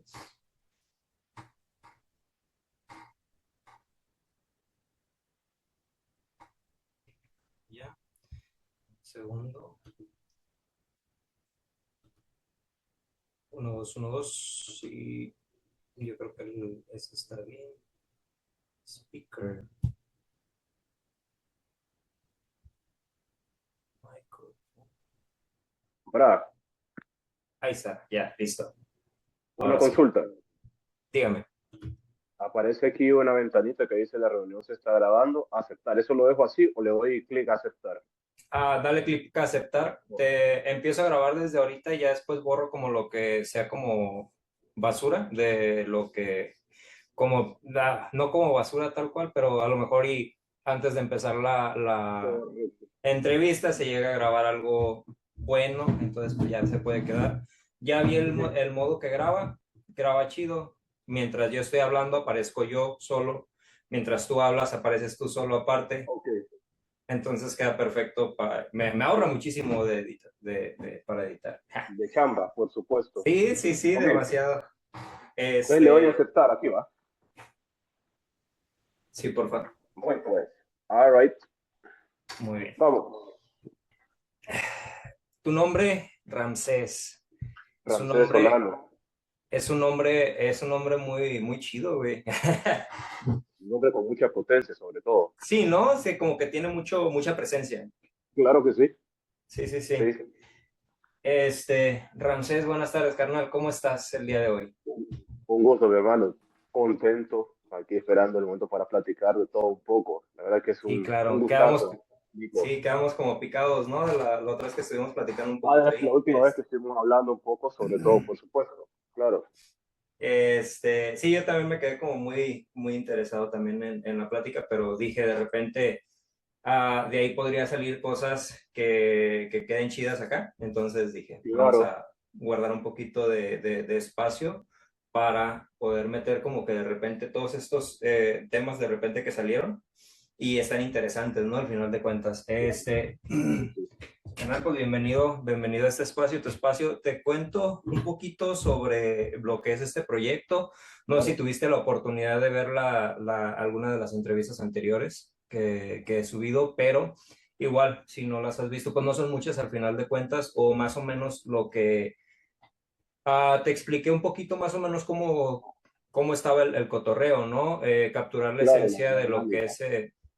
Entonces, ya, segundo. 1, 2, 1, 2. Sí, yo creo que este está bien. Speaker. Microphone. Ahora, Ahí está, ya, listo. una Ahora sí, consulta. dígame. Aparece aquí una ventanita que dice la reunión se está grabando. Aceptar. ¿Eso lo dejo así o le doy clic a aceptar? Dale clic a aceptar. Te empiezo a grabar desde ahorita y ya después borro como lo que sea como basura de lo que, como, no como basura tal cual, pero a lo mejor y antes de empezar la Correcto. entrevista se llega a grabar algo bueno, entonces pues ya se puede quedar. Ya vi Ujú. el modo que graba chido. Mientras yo estoy hablando aparezco yo solo, mientras tú hablas apareces tú solo aparte. Ok. Entonces queda perfecto me ahorra muchísimo de editar, para editar. Ja. De chamba, por supuesto. Sí, sí, sí, Ok. demasiado. Entonces le doy a Este, aceptar. Aquí va. sí, por favor. Bueno, pues. All right. Muy bien. Vamos. Tu nombre, Ramsés, es un Ramsés nombre, Solano. es un nombre muy, muy chido, güey. Un nombre con mucha potencia, sobre todo. Sí, ¿no? Sí, como que tiene mucha presencia. Claro que sí. Sí, sí, Sí. sí. Ramsés, buenas tardes, carnal. ¿Cómo estás el día de hoy? Un gusto, mi hermano. Contento. Aquí esperando el momento para platicar de todo un poco. La verdad que es Sí, un claro, gustazo, Nico. sí, quedamos como picados, ¿no? La otra vez que estuvimos platicando un poquito Ah, la ahí. última vez que estuvimos hablando un poco sobre todo, por supuesto. Claro. Sí, yo también me quedé como muy, muy interesado también en la plática, pero dije de repente, de ahí podría salir cosas que queden chidas acá. Entonces dije, vamos Claro. a guardar un poquito de espacio para poder meter como que de repente todos estos temas de repente que salieron y están interesantes, ¿no? Al final de cuentas. Sí, sí. Canal, pues bienvenido a este espacio, tu espacio. Te cuento un poquito sobre lo que es este proyecto. No sé si Claro. tuviste la oportunidad de ver alguna de las entrevistas anteriores que he subido, pero igual, si no las has visto, pues no son muchas al final de cuentas, o más o menos lo que te expliqué un poquito más o menos cómo estaba el cotorreo, ¿no? Capturar la Claro, esencia la dinámica.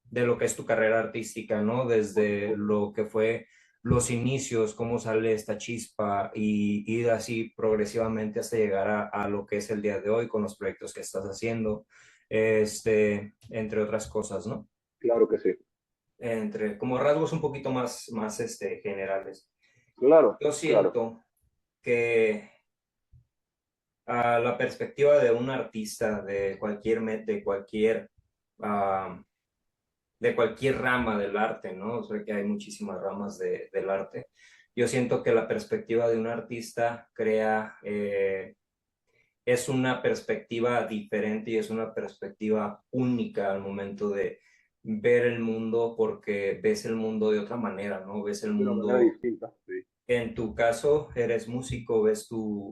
de lo que es tu carrera artística, ¿no? Por Desde supuesto. lo que fue los inicios, cómo sale esta chispa y ir así progresivamente hasta llegar a lo que es el día de hoy con los proyectos que estás haciendo, entre otras cosas, ¿no? Claro que sí. Entre como rasgos un poquito más generales. Claro, Yo claro. siento que a la perspectiva de un artista ah, de cualquier rama del arte, ¿no? O sea, que hay muchísimas ramas del arte. Yo siento que la perspectiva de un artista es una perspectiva diferente y es una perspectiva única al momento de ver el mundo porque ves el mundo de otra manera, ¿no? Ves el De una manera mundo distinta. Sí. en tu caso, eres músico, ves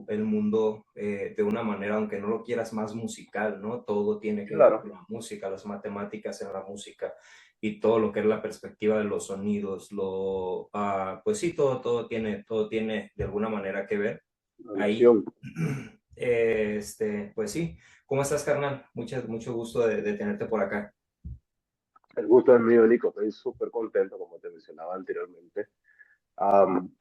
el mundo de una manera, aunque no lo quieras, más musical, ¿no? Todo tiene que ver Claro. con la música, las matemáticas en la música y todo lo que es la perspectiva de los sonidos, pues sí, todo tiene de alguna manera que ver ahí. Relación. Pues sí, ¿cómo estás, carnal? Mucho gusto de tenerte por acá. El gusto es mío, Nico. Estoy súper contento, como te mencionaba anteriormente. Am,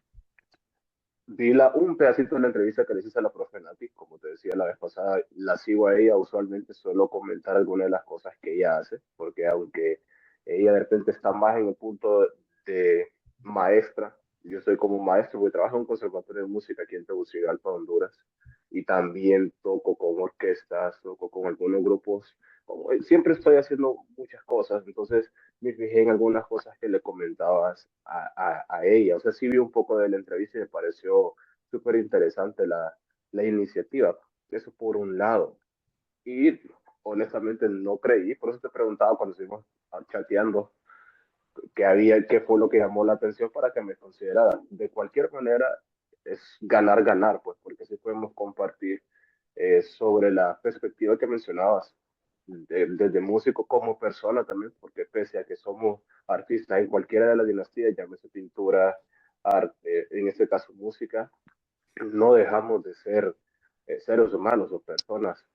Vi un pedacito de la entrevista que le hiciste a la profe Nati, como te decía la vez pasada, la sigo a ella, usualmente suelo comentar algunas de las cosas que ella hace, porque aunque ella de repente está más en el punto de maestra, yo soy como maestro, porque trabajo en un conservatorio de música aquí en Tegucigalpa, Honduras, y también toco con orquestas, toco con algunos grupos, siempre estoy haciendo muchas cosas, entonces me fijé en algunas cosas que le comentabas a ella. O sea, sí vi un poco de la entrevista y me pareció súper interesante la iniciativa. Eso por un lado. Y honestamente no creí, por eso te preguntaba cuando estuvimos chateando qué fue lo que llamó la atención para que me considerara. De cualquier manera, es ganar, ganar, pues, porque así podemos compartir. sobre la perspectiva que mencionabas, desde músico como persona también, porque pese a que somos artistas en cualquiera de las dinastías, llámese pintura, arte, en este caso música, no dejamos de ser seres humanos o personas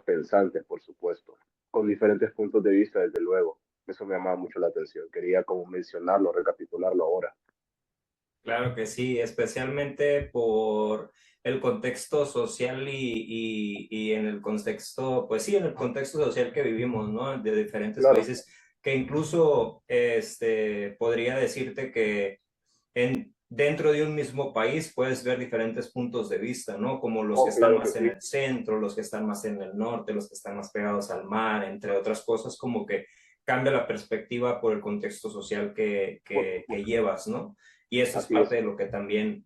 pensantes, por supuesto, con diferentes puntos de vista, desde luego. Eso me llamaba mucho la atención. Quería como mencionarlo, recapitularlo ahora. Claro que sí, especialmente por el contexto social y en el contexto, pues sí, en el contexto social que vivimos, ¿no? De diferentes Claro, países, que incluso podría decirte que dentro de un mismo país puedes ver diferentes puntos de vista, ¿no? Como los que oh, están claro que más en sí. el centro, los que están más en el norte, los que están más pegados al mar, entre otras cosas, como que cambia la perspectiva por el contexto social Por que supuesto. llevas, ¿no? Y eso es Así parte es. de lo que también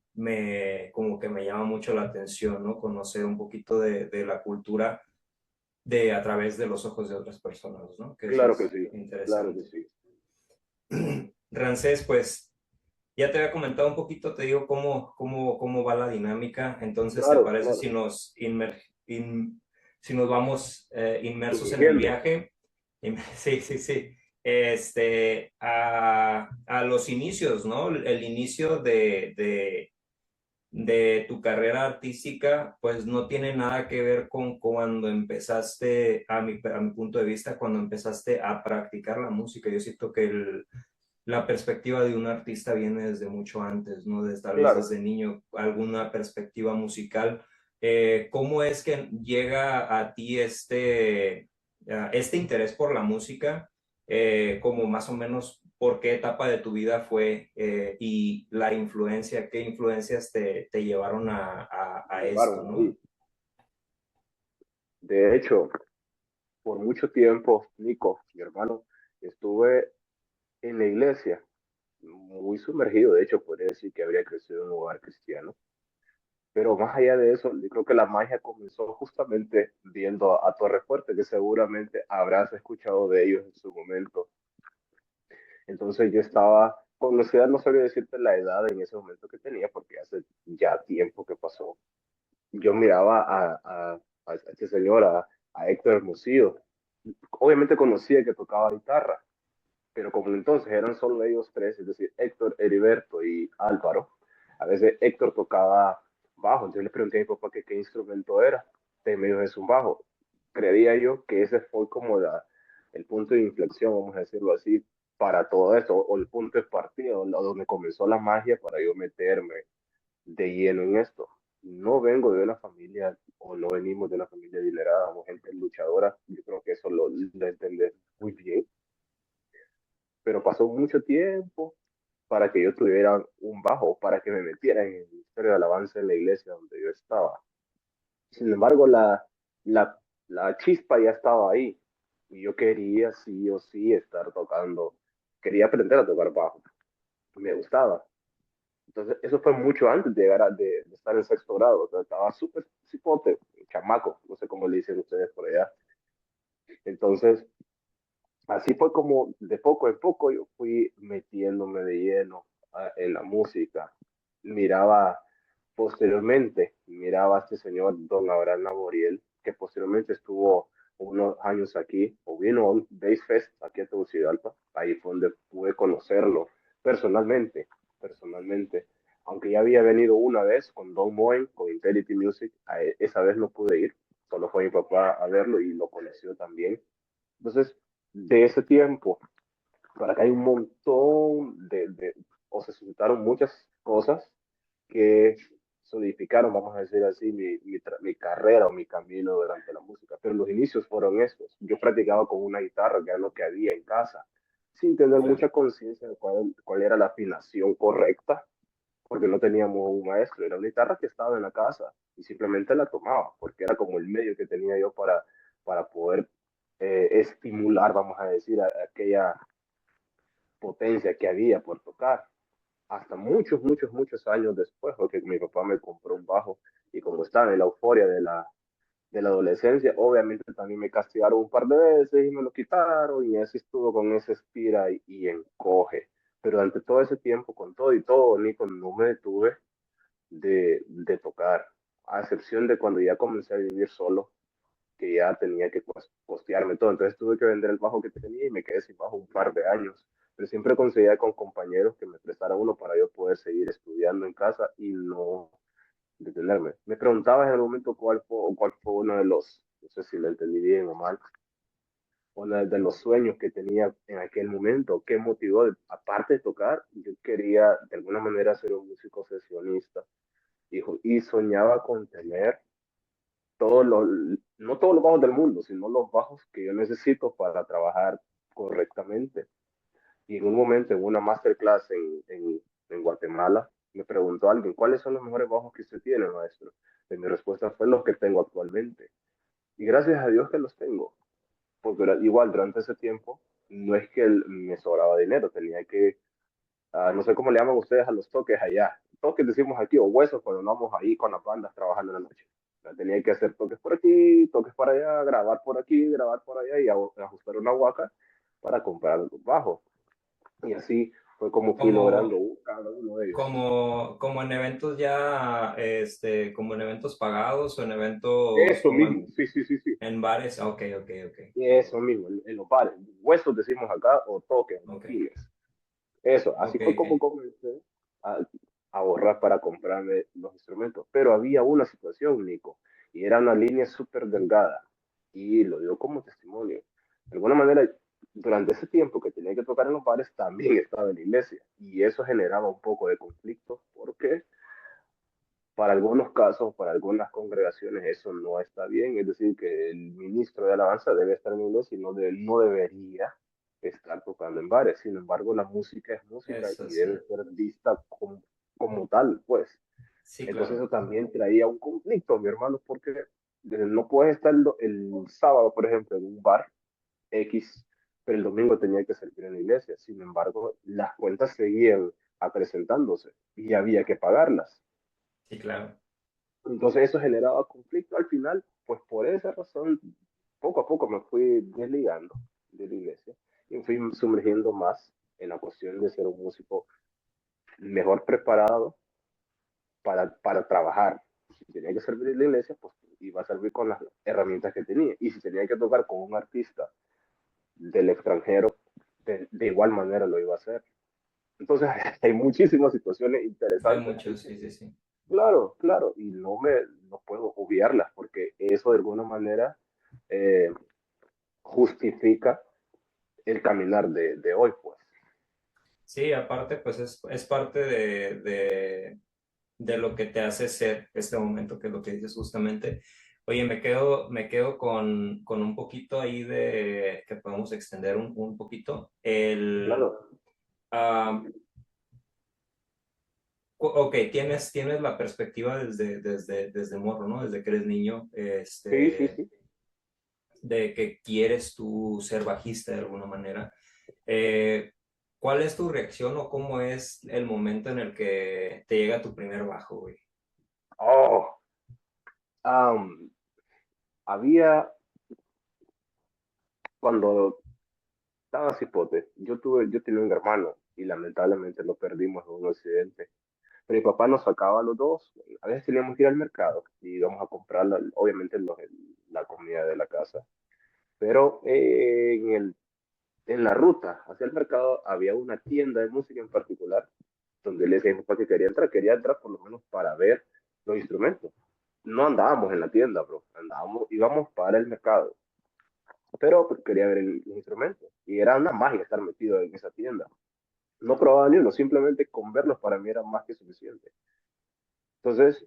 como que me llama mucho la atención, ¿no? Conocer un poquito de la cultura a través de los ojos de otras personas, ¿no? Que eso Claro que es sí. Claro que interesante. sí. Rancés, pues ya te había comentado un poquito, te digo cómo va la dinámica. Entonces, ¿te Claro, parece claro. si si nos vamos inmersos en el Sumergiendo. viaje? Sí, sí, sí. A los inicios, ¿no? El inicio de tu carrera artística, pues no tiene nada que ver con cuando empezaste, a mi punto de vista, cuando empezaste a practicar la música. Yo siento que la perspectiva de un artista viene desde mucho antes, ¿no? Desde, tal vez Claro. desde niño, alguna perspectiva musical. ¿Cómo es que llega a ti este interés por la música? Como más o menos por qué etapa de tu vida fue y la influencia, qué influencias te llevaron Me a esto, llevaron ¿no? ahí. De hecho, por mucho tiempo, Nico, mi hermano, estuve en la iglesia, muy sumergido. De hecho, podría decir que habría crecido en un hogar cristiano. Pero más allá de eso, yo creo que la magia comenzó justamente viendo a Torrefuerte, que seguramente habrás escuchado de ellos en su momento. Entonces yo estaba, con la ciudad no sabría decirte la edad en ese momento que tenía, porque hace ya tiempo que pasó. Yo miraba a este señor, a Héctor Hermosillo. Obviamente conocía que tocaba guitarra, pero como entonces eran solo ellos tres, es decir, Héctor, Heriberto y Álvaro, a veces Héctor tocaba bajo, entonces le pregunté a mi papá que qué instrumento era, y me dijo, es un bajo. Creía yo que ese fue como el punto de inflexión, vamos a decirlo así, para todo esto, o el punto de partida, donde comenzó la magia para yo meterme de lleno en esto. No vengo de una familia, o no venimos de una familia adinerada, somos gente luchadora, yo creo que eso lo entendés muy bien, pero pasó mucho tiempo para que yo tuviera un bajo, para que me metiera en el ministerio de alabanza en la iglesia donde yo estaba. Sin embargo, la, la chispa ya estaba ahí y yo quería sí o sí estar tocando, quería aprender a tocar bajo, me gustaba. Entonces, eso fue mucho antes de llegar de estar en sexto grado, o sea, estaba súper cipote, chamaco, no sé cómo le dicen ustedes por allá. Entonces, así fue como de poco en poco yo fui metiéndome de lleno en la música. Miraba miraba a este señor Don Abraham Laboriel, que posteriormente estuvo unos años aquí, o vino a un Bass Fest aquí a Tegucigalpa. Ahí fue donde pude conocerlo personalmente, personalmente. Aunque ya había venido una vez con Don Moen, con Infinity Music, esa vez no pude ir, solo fue mi papá a verlo y lo conoció también. Entonces, de ese tiempo para acá hay un montón o se suscitaron muchas cosas que solidificaron, vamos a decir así, mi carrera o mi camino durante la música. Pero los inicios fueron estos. Yo practicaba con una guitarra, que era lo que había en casa, sin tener Ya. mucha conciencia de cuál era la afinación correcta, porque no teníamos un maestro, era una guitarra que estaba en la casa y simplemente la tomaba, porque era como el medio que tenía yo para poder estimular, vamos a decir, aquella potencia que había por tocar. Hasta muchos, muchos, muchos años después, porque mi papá me compró un bajo y como estaba en la euforia de la adolescencia, obviamente también me castigaron un par de veces y me lo quitaron y así estuvo con ese estira y encoge. Pero durante todo ese tiempo, con todo y todo, Nico, no me detuve de tocar. a excepción de cuando ya comencé a vivir solo, que ya tenía que costearme todo. Entonces tuve que vender el bajo que tenía y me quedé sin bajo un par de años. Pero siempre conseguía con compañeros que me prestaran uno para yo poder seguir estudiando en casa y no detenerme. Me preguntabas en el momento cuál fue uno de los, no sé si lo entendí bien o mal, uno de los sueños que tenía en aquel momento, qué motivó, aparte de tocar, yo quería de alguna manera ser un músico sesionista y soñaba con tener todos los, no todos los bajos del mundo, sino los bajos que yo necesito para trabajar correctamente. Y en un momento, en una masterclass en Guatemala, me preguntó alguien, ¿cuáles son los mejores bajos que usted tiene, maestro? Y mi respuesta fue los que tengo actualmente. Y gracias a Dios que los tengo, porque igual durante ese tiempo no es que me sobraba dinero, tenía que, no sé cómo le llaman ustedes a los toques allá, toques decimos aquí, o huesos cuando no vamos ahí con las bandas trabajando en la noche. O sea, tenía que hacer toques por aquí, toques para allá, grabar por aquí, grabar por allá y ajustar una huaca para comprar los bajos. Y así fue como fui logrando Como, cada uno de ellos. como en eventos ya, como en eventos pagados o en eventos Eso como mismo, sí, sí, sí, sí. en bares. Ok, ok, ok. Eso mismo, en los bares. Huesos decimos acá, o toques, o Ok, toquines. Eso, así ok, fue como ok. comencé a, a ahorrar para comprarme los instrumentos. Pero había una situación, Nico, y era una línea súper delgada. Y lo digo como testimonio. De alguna manera, durante ese tiempo que tenía que tocar en los bares, también estaba en la iglesia. Y eso generaba un poco de conflicto, porque para algunos casos, para algunas congregaciones, eso no está bien. Es decir, que el ministro de alabanza debe estar en la iglesia y no debería estar tocando en bares. Sin embargo, la música es música Eso y debe sí. ser vista como tal, pues. Sí, Entonces claro. eso también traía un conflicto, mi hermano, porque no puedes estar el sábado, por ejemplo, en un bar X, pero el domingo tenía que servir en la iglesia. Sin embargo, las cuentas seguían acrecentándose y había que pagarlas. Sí, claro. Entonces eso generaba conflicto. Al final, pues por esa razón, poco a poco me fui desligando de la iglesia y me fui sumergiendo más en la cuestión de ser un músico mejor preparado para trabajar. Si tenía que servir en la iglesia, pues iba a servir con las herramientas que tenía. Y si tenía que tocar con un artista del extranjero, de igual manera lo iba a hacer. Entonces hay muchísimas situaciones Hay interesantes ahí. muchos, sí, sí, sí. Claro, claro, y no puedo obviarlas porque eso de alguna manera eh, justifica el caminar de hoy, pues. Sí, aparte, pues es parte de lo que te hace ser este momento, que es lo que dices justamente. Oye, me quedo con un poquito ahí de que podemos extender un poquito. Claro, Ah, ok, tienes la perspectiva desde morro, ¿no? Desde que eres niño, sí, sí, sí. de que quieres tú ser bajista de alguna manera. Eh, ¿Cuál es tu reacción o cómo es el momento en el que te llega tu primer bajo, güey? Oh, am, había, cuando estaba cipote, yo tenía un hermano y lamentablemente lo perdimos en un accidente. Pero mi papá nos sacaba a los dos, a veces teníamos que ir al mercado y íbamos a comprar, obviamente, la comida de la casa. Pero en la ruta hacia el mercado había una tienda de música en particular donde le decía a mi papá que quería entrar por lo menos para ver los instrumentos. No andábamos en la tienda, bro, íbamos para el mercado, pero pues, quería ver los instrumentos y era una magia estar metido en esa tienda. No probaba ni uno, simplemente con verlos para mí era más que suficiente. Entonces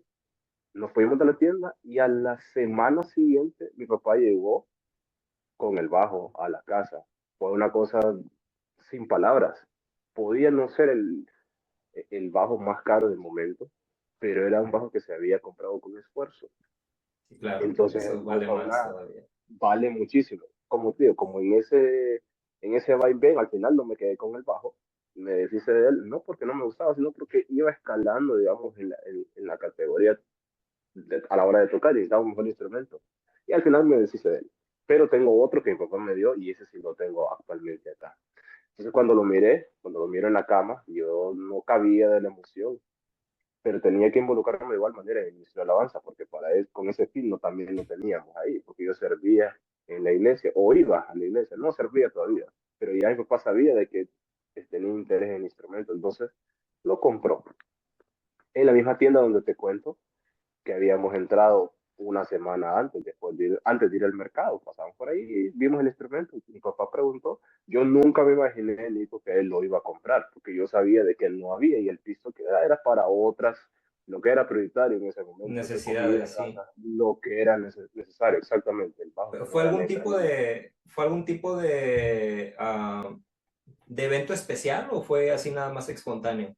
nos fuimos de la tienda y a la semana siguiente mi papá llegó con el bajo a la casa. Fue una cosa sin palabras. Podía no ser el bajo más caro del momento, pero era un bajo que se había comprado con esfuerzo. Sí, claro, Entonces eso no vale fue más nada. todavía. Vale muchísimo. Como te digo, como en ese vaivén, al final no me quedé con el bajo. Me deshice de él, no porque no me gustaba, sino porque iba escalando, digamos, en la categoría a la hora de tocar y necesitaba un mejor instrumento. Y al final me deshice de él. Pero tengo otro que mi papá me dio y ese sí lo tengo actualmente acá. Entonces cuando lo miro en la cama, yo no cabía de la emoción. pero tenía que involucrarme de igual manera en el ministro de alabanza, porque con ese fin no, también lo teníamos ahí, porque yo servía en la iglesia, o iba a la iglesia, no servía todavía, pero ya mi papá sabía de que tenía interés en el instrumento, entonces lo compró. En la misma tienda donde te cuento que habíamos entrado una semana antes, antes de ir al mercado, pasamos por ahí y vimos el instrumento. Mi papá preguntó, yo nunca me imaginé, Nico, que él lo iba a comprar, porque yo sabía de que él no había y el piso que era para otras, lo que era prioritario en ese momento, de comida, Necesidades, sí. casa, lo que era necesario, exactamente, el bajo Pero tenía la mesa ahí. fue algún tipo de evento especial o fue así nada más espontáneo?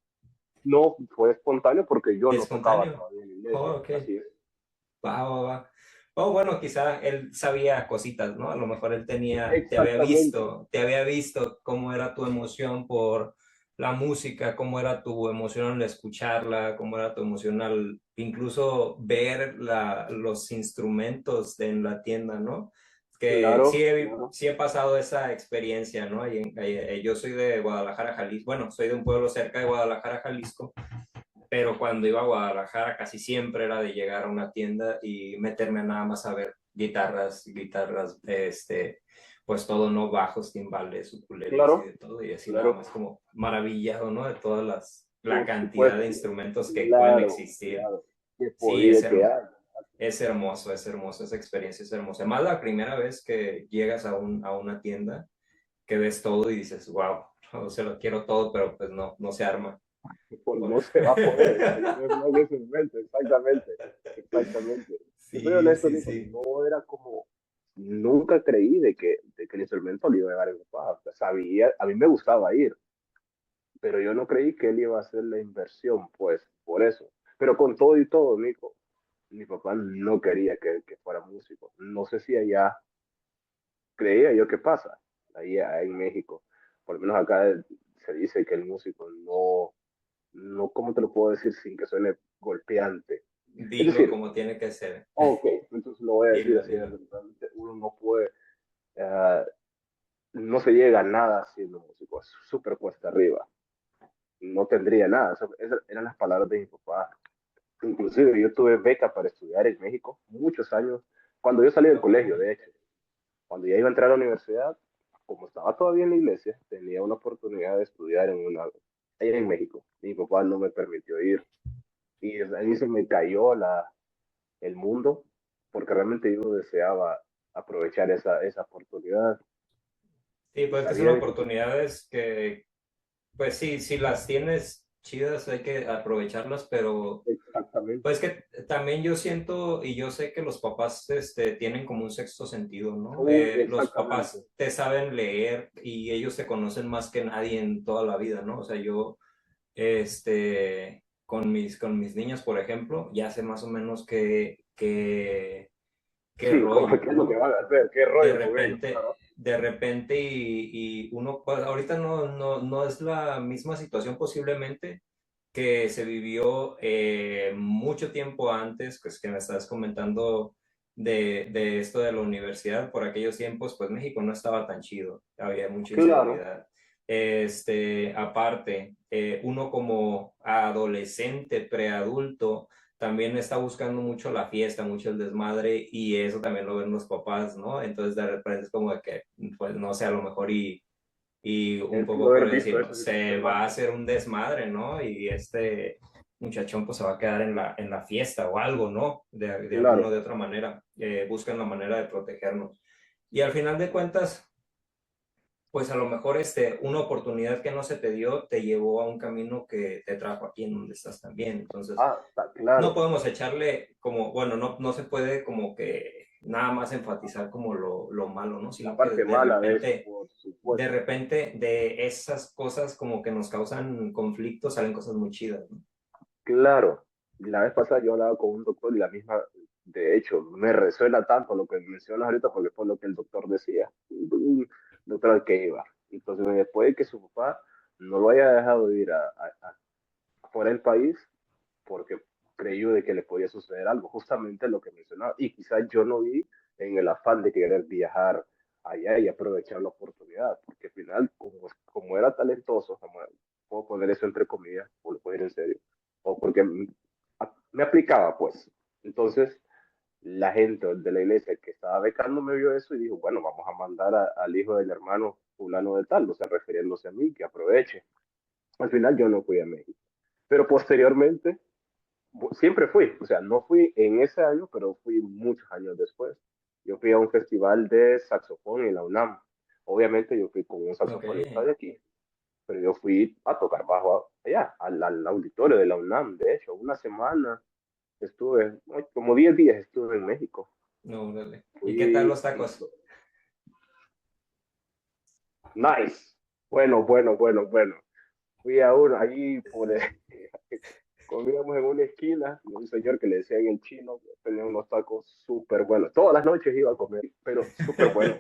No fue espontáneo porque yo no tocaba Espontáneo. todavía en la Oh, iglesia, ok. así es. Va, va, va. Oh, bueno, quizá él sabía cositas, ¿no? A lo mejor él tenía, Exactamente, te había visto cómo era tu emoción por la música, cómo era tu emoción al escucharla, cómo era tu emoción al incluso ver los instrumentos en la tienda, ¿no? Que claro, claro. sí he pasado esa experiencia, ¿no? Yo soy de Guadalajara, Jalisco, bueno, soy de un pueblo cerca de Guadalajara, Jalisco, pero cuando iba a Guadalajara casi siempre era de llegar a una tienda y meterme nada más a ver guitarras, pues todo, ¿no? Bajos, timbales, ukuleles y Claro, de todo, y así nada claro, más como maravillado, ¿no? De la por cantidad de supuesto, instrumentos que pueden claro, existir. claro, que Sí, podía que hay. es hermoso, esa experiencia es hermosa. Más la primera vez que llegas a una tienda, que ves todo y dices, wow, o sea, lo quiero todo, pero pues no, no se arma. Pues no se va a poder, no en ese momento, exactamente, exactamente. Yo soy Sí, honesto, sí, Nico, sí. no era como, nunca creí de que el instrumento le iba a llevar a mi papá. O sea, sabía, a mí me gustaba ir, pero yo no creí que él iba a hacer la inversión, pues, por eso. Pero con todo y todo, Nico, mi papá no quería que fuera músico. No sé si allá creía yo que pasa, ahí en México. Por lo menos acá se dice que el músico no, ¿cómo te lo puedo decir sin que suene golpeante? Es Dilo decir, como tiene que ser. ok, entonces lo voy a decir Dilo, así, dilo. realmente uno no puede, uh, no se llega a nada siendo músico, es súper cuesta arriba, no tendría nada, esas eran las palabras de mi papá. Inclusive yo tuve beca para estudiar en México muchos años, cuando yo salí del Ok. colegio, de hecho, cuando ya iba a entrar a la universidad, como estaba todavía en la iglesia, tenía una oportunidad de estudiar allá en México. Mi papá no me permitió ir. Y ahí se me cayó el mundo, porque realmente yo deseaba aprovechar esa oportunidad. Sí, Y pues que son sabía de que oportunidades que, pues sí, si las tienes chidas hay que aprovecharlas, pero exactamente, pues que también yo siento y yo sé que los papás tienen como un sexto sentido, ¿no? Los exactamente. papás te saben leer y ellos te conocen más que nadie en toda la vida, ¿no? O sea, yo, con mis niñas, por ejemplo, ya sé más o menos qué Sí, rollo, ¿qué es lo que ¿no? van a hacer? ¿Qué de rollo con ellos? repente, Claro. de repente y uno, pues, ahorita no es la misma situación posiblemente que se vivió mucho tiempo antes, pues que me estás comentando de esto de la universidad, por aquellos tiempos, pues México no estaba tan chido, había mucha Claro, inseguridad. Aparte, uno como adolescente, preadulto, también está buscando mucho la fiesta, mucho el desmadre, y eso también lo ven los papás, ¿no? Entonces de repente es como de que, pues no sé, a lo mejor y un entiendo poco por haber visto decirlo, esa se situación va a antes. hacer un desmadre, ¿no? Y este muchachón pues se va a quedar en la fiesta o algo, ¿no? De alguna o Claro, de otra manera. Buscan la manera de protegernos. Y al final de cuentas, pues a lo mejor una oportunidad que no se te dio te llevó a un camino que te trajo aquí en donde estás también. Entonces, está no claro. podemos echarle como, bueno, no se puede como que nada más enfatizar como lo malo, ¿no? La Sino que parte mala de eso, por supuesto. de repente de esas cosas como que nos causan conflictos salen cosas muy chidas, ¿no? Claro, la vez pasada yo hablaba con un doctor y la misma, de hecho, me resuena tanto lo que mencionas ahorita porque fue lo que el doctor decía, un doctor al que iba. Entonces, después de que su papá no lo haya dejado ir fuera del país porque creyó de que le podía suceder algo, justamente lo que mencionaba. Y quizás yo no vi en el afán de querer viajar allá y aprovechar la oportunidad, porque al final, como era talentoso, puedo poner eso entre comillas, o lo puedo ir en serio, o porque picaba, pues. Entonces, la gente de la iglesia que estaba becando me vio eso y dijo, bueno, vamos a mandar al hijo del hermano fulano de tal, o sea, refiriéndose a mí, que aproveche. Al final yo no fui a México, pero posteriormente siempre fui, o sea, no fui en ese año, pero fui muchos años después. Yo fui a un festival de saxofón en la UNAM. Obviamente yo fui con un Ok, saxofonista de aquí, pero yo fui a tocar bajo allá, al auditorio de la UNAM, de hecho, una semana estuve, como 10 días estuve en México. no, dale. ¿Y qué tal Fui los tacos? nice. Bueno, bueno, bueno, bueno. Fui a uno, allí por, comíamos en una esquina de un señor que le decían el chino, tenía unos tacos súper buenos. Todas las noches iba a comer, pero súper buenos.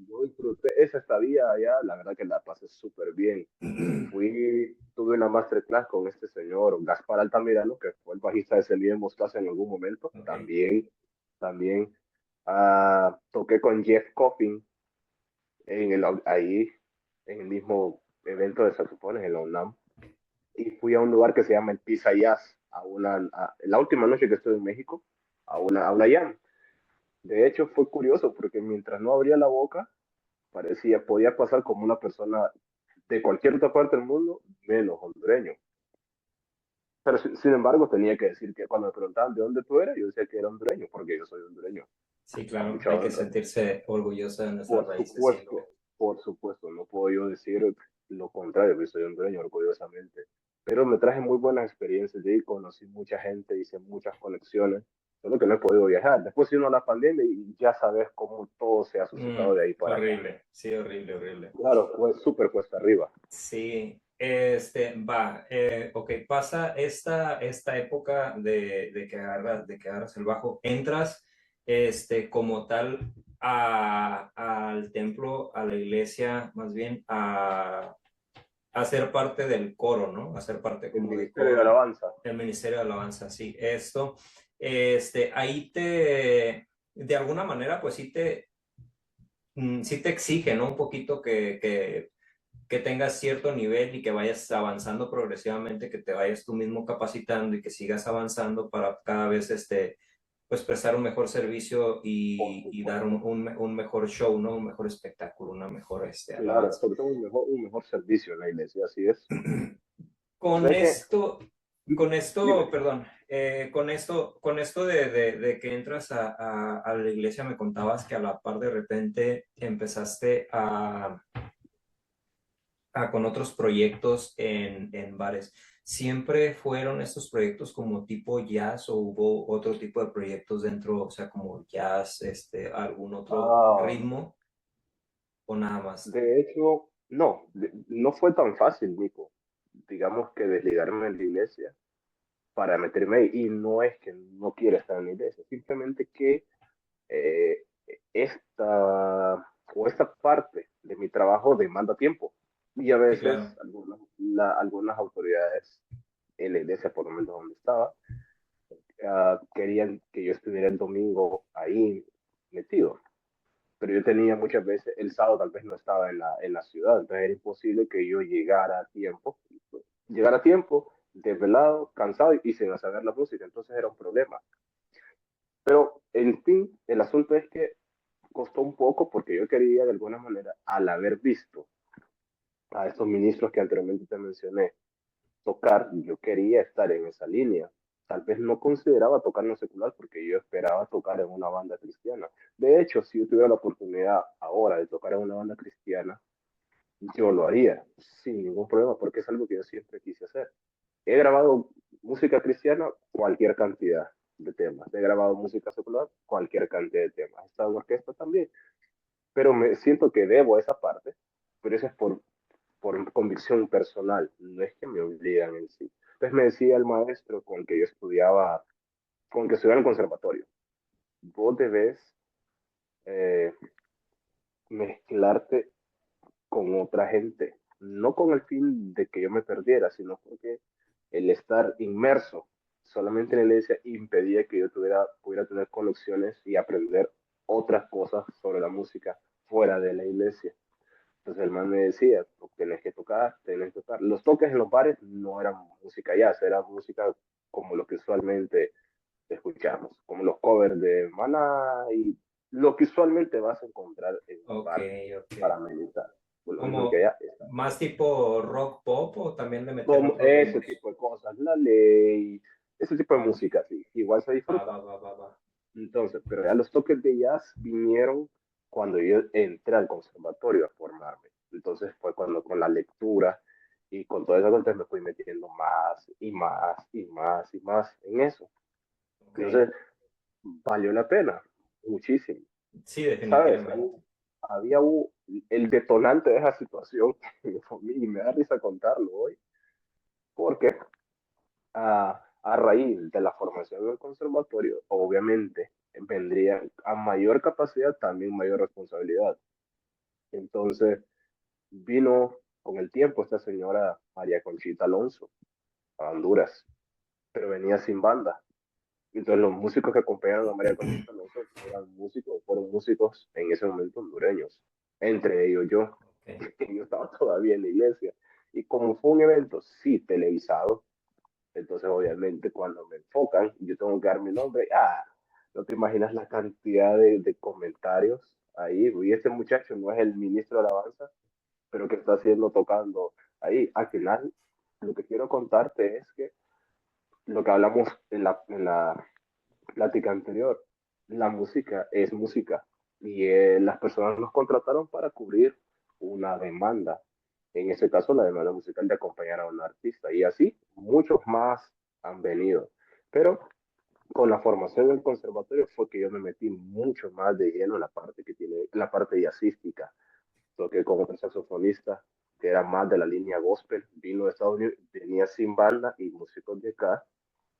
Yo disfruté esa estadía allá, la verdad que la pasé súper bien. Tuve una masterclass con este señor, Gaspar Altamirano, que fue el bajista de Selena Mostaza en algún momento. Ok, También toqué con Jeff Coffin ahí, en el mismo evento de saxofones en la UNAM. Y fui a un lugar que se llama el Pizza Jazz, la última noche que estuve en México, a una jam. De hecho, fue curioso porque mientras no abría la boca, podía pasar como una persona de cualquier otra parte del mundo, menos hondureño. Pero sin embargo, tenía que decir que cuando me preguntaban de dónde tú eras, yo decía que era hondureño, porque yo soy hondureño. sí, A claro, mucha hay que honra. sentirse orgulloso de nuestras Por raíces siempre. supuesto, por supuesto, no puedo yo decir lo contrario, que soy hondureño orgullosamente, pero me traje muy buenas experiencias de ahí, conocí mucha gente, hice muchas conexiones, solo que no he podido viajar. Después vino la pandemia y ya sabes cómo todo se ha suscitado de ahí para acá. Horrible, sí, horrible, horrible. Claro, fue súper cuesta arriba. Sí, ok, pasa esta época de que agarras el bajo, entras, como tal al templo, a la iglesia, más bien a ser parte del coro, ¿no? A ser parte El como de Ministerio de coro, Alabanza. el Ministerio de Alabanza, sí, ahí de alguna manera, pues sí te exige, ¿no? Un poquito que tengas cierto nivel y que vayas avanzando progresivamente, que te vayas tú mismo capacitando y que sigas avanzando para cada vez pues prestar un mejor servicio Por y dar supuesto. un mejor show, ¿no? Un mejor espectáculo, una mejor Claro, alabanza. sobre todo un mejor servicio en la iglesia, así es. Con Sé que, esto, dime, perdón, con esto de que entras a la iglesia, me contabas que a la par de repente empezaste con otros proyectos en bares. ¿Siempre fueron estos proyectos como tipo jazz o hubo otro tipo de proyectos dentro, o sea, como jazz, algún otro ah, ritmo o nada más? de hecho, no, no fue tan fácil, Nico, digamos que desligarme de la iglesia para meterme ahí. Y no es que no quiera estar en la iglesia, simplemente que eh, esta esta parte de mi trabajo demanda tiempo. Y a Sí, veces claro. algunas autoridades en la iglesia, por lo menos donde estaba, querían que yo estuviera el domingo ahí metido. Pero yo tenía muchas veces, el sábado tal vez no estaba en la ciudad, entonces era imposible que yo llegara a tiempo, desvelado, cansado y sin saber la música, entonces era un problema. Pero en fin, el asunto es que costó un poco porque yo quería de alguna manera, al haber visto a estos ministros que anteriormente te mencioné tocar, yo quería estar en esa línea. Tal vez no consideraba tocar en lo secular porque yo esperaba tocar en una banda cristiana. De hecho, si yo tuviera la oportunidad ahora de tocar en una banda cristiana, yo lo haría sin ningún problema porque es algo que yo siempre quise hacer. He grabado música cristiana, cualquier cantidad de temas. He grabado música secular, cualquier cantidad de temas. He estado en orquesta también, pero me siento que debo esa parte, pero eso es por convicción personal, no es que me obligan en sí. Entonces me decía el maestro con el que yo estudiaba, con el que estudiaba en el conservatorio, vos debes eh, mezclarte con otra gente, no con el fin de que yo me perdiera, sino porque el estar inmerso solamente en la iglesia impedía que yo pudiera tener conexiones y aprender otras cosas sobre la música fuera de la iglesia. Entonces el man me decía, "Tú tenés que tocar. Los toques en los bares no eran música jazz, era música como lo que usualmente escuchamos, como los covers de Maná y lo que usualmente vas a encontrar en un Ok, bar ok. paramilitar. Por lo mismo que Como allá está. más tipo rock pop o también le metían Como otros ese ritmos. tipo de cosas, la ley, ese tipo de música, sí, igual se Va, disfruta. va, va, va, va. Entonces, pero ya los toques de jazz vinieron cuando yo entré al conservatorio a formarme. Entonces fue cuando con la lectura y con todas esas cosas me fui metiendo más y más y más y más en eso. Ok. Entonces, valió la pena, muchísimo. Sí, ¿Sabes? definitivamente. El detonante de esa situación, y me da risa contarlo hoy, porque a raíz de la formación del conservatorio, obviamente vendría a mayor capacidad también mayor responsabilidad. Entonces vino con el tiempo esta señora María Conchita Alonso a Honduras, pero venía sin banda. Entonces los músicos que acompañaron a María Conchita Alonso fueron músicos en ese momento hondureños, entre ellos yo, Ok. que yo estaba todavía en la iglesia. Y como fue un evento, sí, televisado, entonces, obviamente, cuando me enfocan, yo tengo que dar mi nombre. No te imaginas la cantidad de comentarios ahí. Y este muchacho no es el ministro de Alabanza, pero que está haciendo tocando ahí. Al final, lo que quiero contarte es que lo que hablamos en la plática anterior, la música es música. Y las personas nos contrataron para cubrir una demanda. En ese caso, la demanda musical de acompañar a un artista. Y así, muchos más han venido. Pero con la formación del conservatorio fue que yo me metí mucho más de lleno en la parte que tiene, la parte jazzística. Toqué como un saxofonista que era más de la línea gospel, vino de Estados Unidos, venía sin banda y músicos de acá,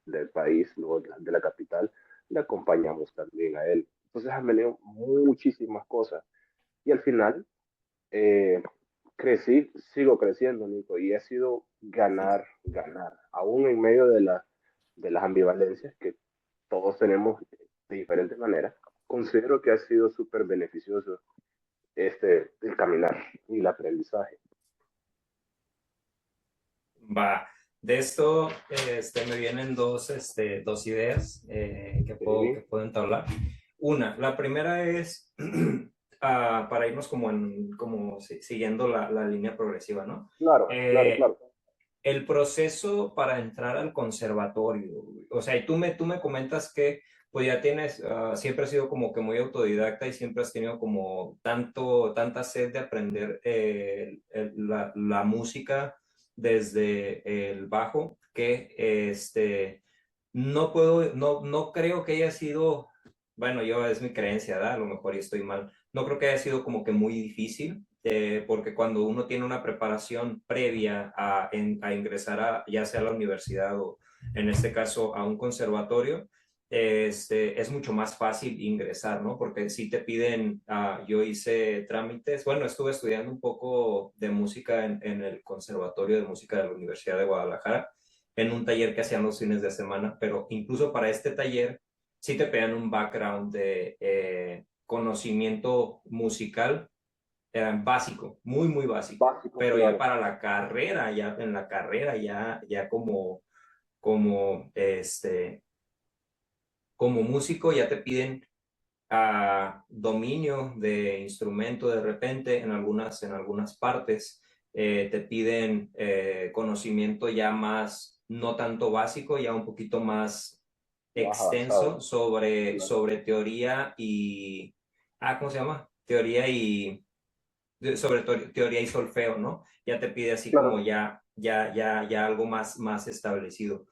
del país, luego de la capital, le acompañamos también a él. Entonces han venido muchísimas cosas. Y al final eh, sigo creciendo, Nico, y ha sido ganar, ganar, aún en medio de las ambivalencias que todos tenemos de diferentes maneras. Considero que ha sido súper beneficioso el caminar y el aprendizaje. Va. De esto me vienen dos ideas que Sí, puedo entablar. Una, la primera es para irnos siguiendo la línea progresiva, ¿no? claro, claro, Eh, claro. el proceso para entrar al conservatorio, o sea, y tú me comentas que pues ya tienes, siempre has sido como que muy autodidacta y siempre has tenido como tanta sed de aprender la música desde el bajo que no creo que haya sido, bueno, yo es mi creencia, ¿verdad? A lo mejor y estoy mal, no creo que haya sido como que muy difícil porque cuando uno tiene una preparación previa a ingresar ya sea a la universidad o en este caso a un conservatorio, es mucho más fácil ingresar, ¿no? Porque si te piden, yo hice trámites, bueno, estuve estudiando un poco de música en el Conservatorio de Música de la Universidad de Guadalajara, en un taller que hacían los fines de semana, pero incluso para este taller sí te pedían un background de conocimiento musical básico, muy, muy básico. Básico, Pero ya claro. para la carrera, ya en la carrera, ya como, como músico, ya te piden dominio de instrumento de repente en algunas partes. Te piden conocimiento ya más, no tanto básico, ya un poquito más Más extenso avanzado, sobre, claro. sobre teoría y, ¿cómo se llama? Teoría y sobre teoría y solfeo, ¿no? Ya te pide así como Claro, ya algo más establecido.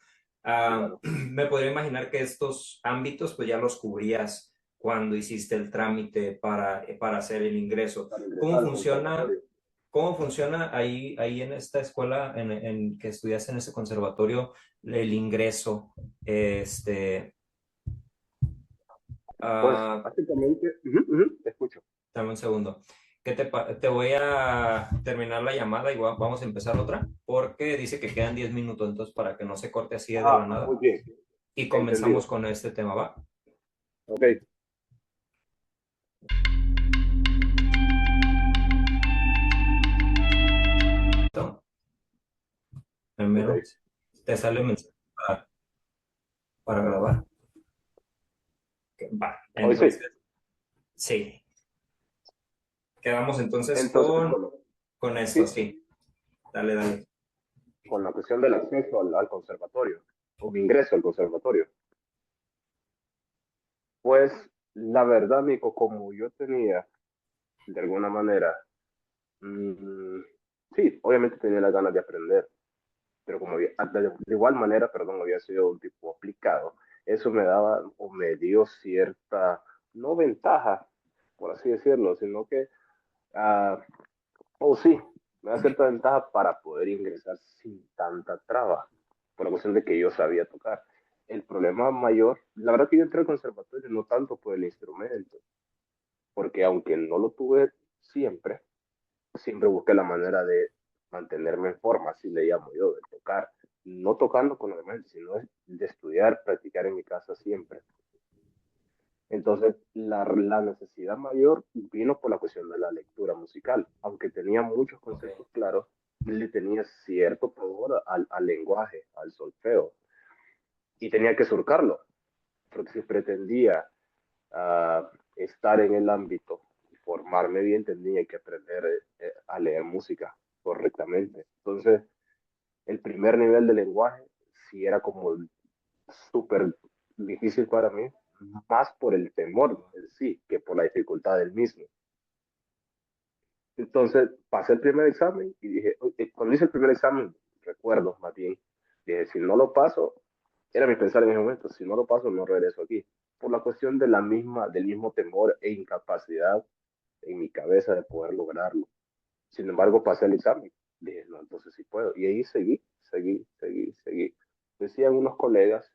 claro. Me podría imaginar que estos ámbitos pues ya los cubrías cuando hiciste el trámite para hacer el ingreso. Para ¿Cómo ingresar al funciona, conservatorio. cómo funciona ahí en esta escuela que estudiaste en ese conservatorio el ingreso? Este, Pues ah, básicamente, te escucho. Dame un segundo. Te voy a terminar la llamada y vamos a empezar otra porque dice que quedan 10 minutos, entonces para que no se corte así de la Muy nada bien, y comenzamos entendido. con este tema, ¿va? Ok, Entonces, ok. primero te sale mensaje para grabar. Va, Hoy sí. entonces, sí, quedamos entonces Entonces, bueno, con esto, sí, sí. Dale, dale. con la cuestión del acceso al conservatorio, o mi ingreso al conservatorio. Pues la verdad, Nico, como yo tenía, de alguna manera, mmm, sí, obviamente tenía las ganas de aprender, pero como de igual manera, perdón, había sido un tipo aplicado, eso me daba o me dio cierta, no ventaja, por así decirlo, sino que, uh, o sí, me da cierta ventaja para poder ingresar sin tanta traba, por la cuestión de que yo sabía tocar. El problema mayor, la verdad que yo entré al conservatorio no tanto por el instrumento, porque aunque no lo tuve siempre, siempre busqué la manera de mantenerme en forma, así le llamo yo, de tocar, no tocando con los demás, sino de estudiar, practicar en mi casa siempre. Entonces, la necesidad mayor vino por la cuestión de la lectura musical. Aunque tenía muchos Ok. conceptos claros, le tenía cierto pavor al lenguaje, al solfeo, y tenía que surcarlo, porque si pretendía estar en el ámbito y formarme bien, tenía que aprender a leer música correctamente. Entonces, el primer nivel de lenguaje sí era como súper difícil para mí, más por el temor en sí que por la dificultad del mismo. Entonces pasé el primer examen y dije, cuando hice el primer examen, recuerdo más bien, dije, si no lo paso, era mi pensar en ese momento, si no lo paso, no regreso aquí. Por la cuestión de del mismo temor e incapacidad en mi cabeza de poder lograrlo. Sin embargo, pasé el examen. Dije, no, entonces sí puedo. Y ahí seguí. Decían unos colegas,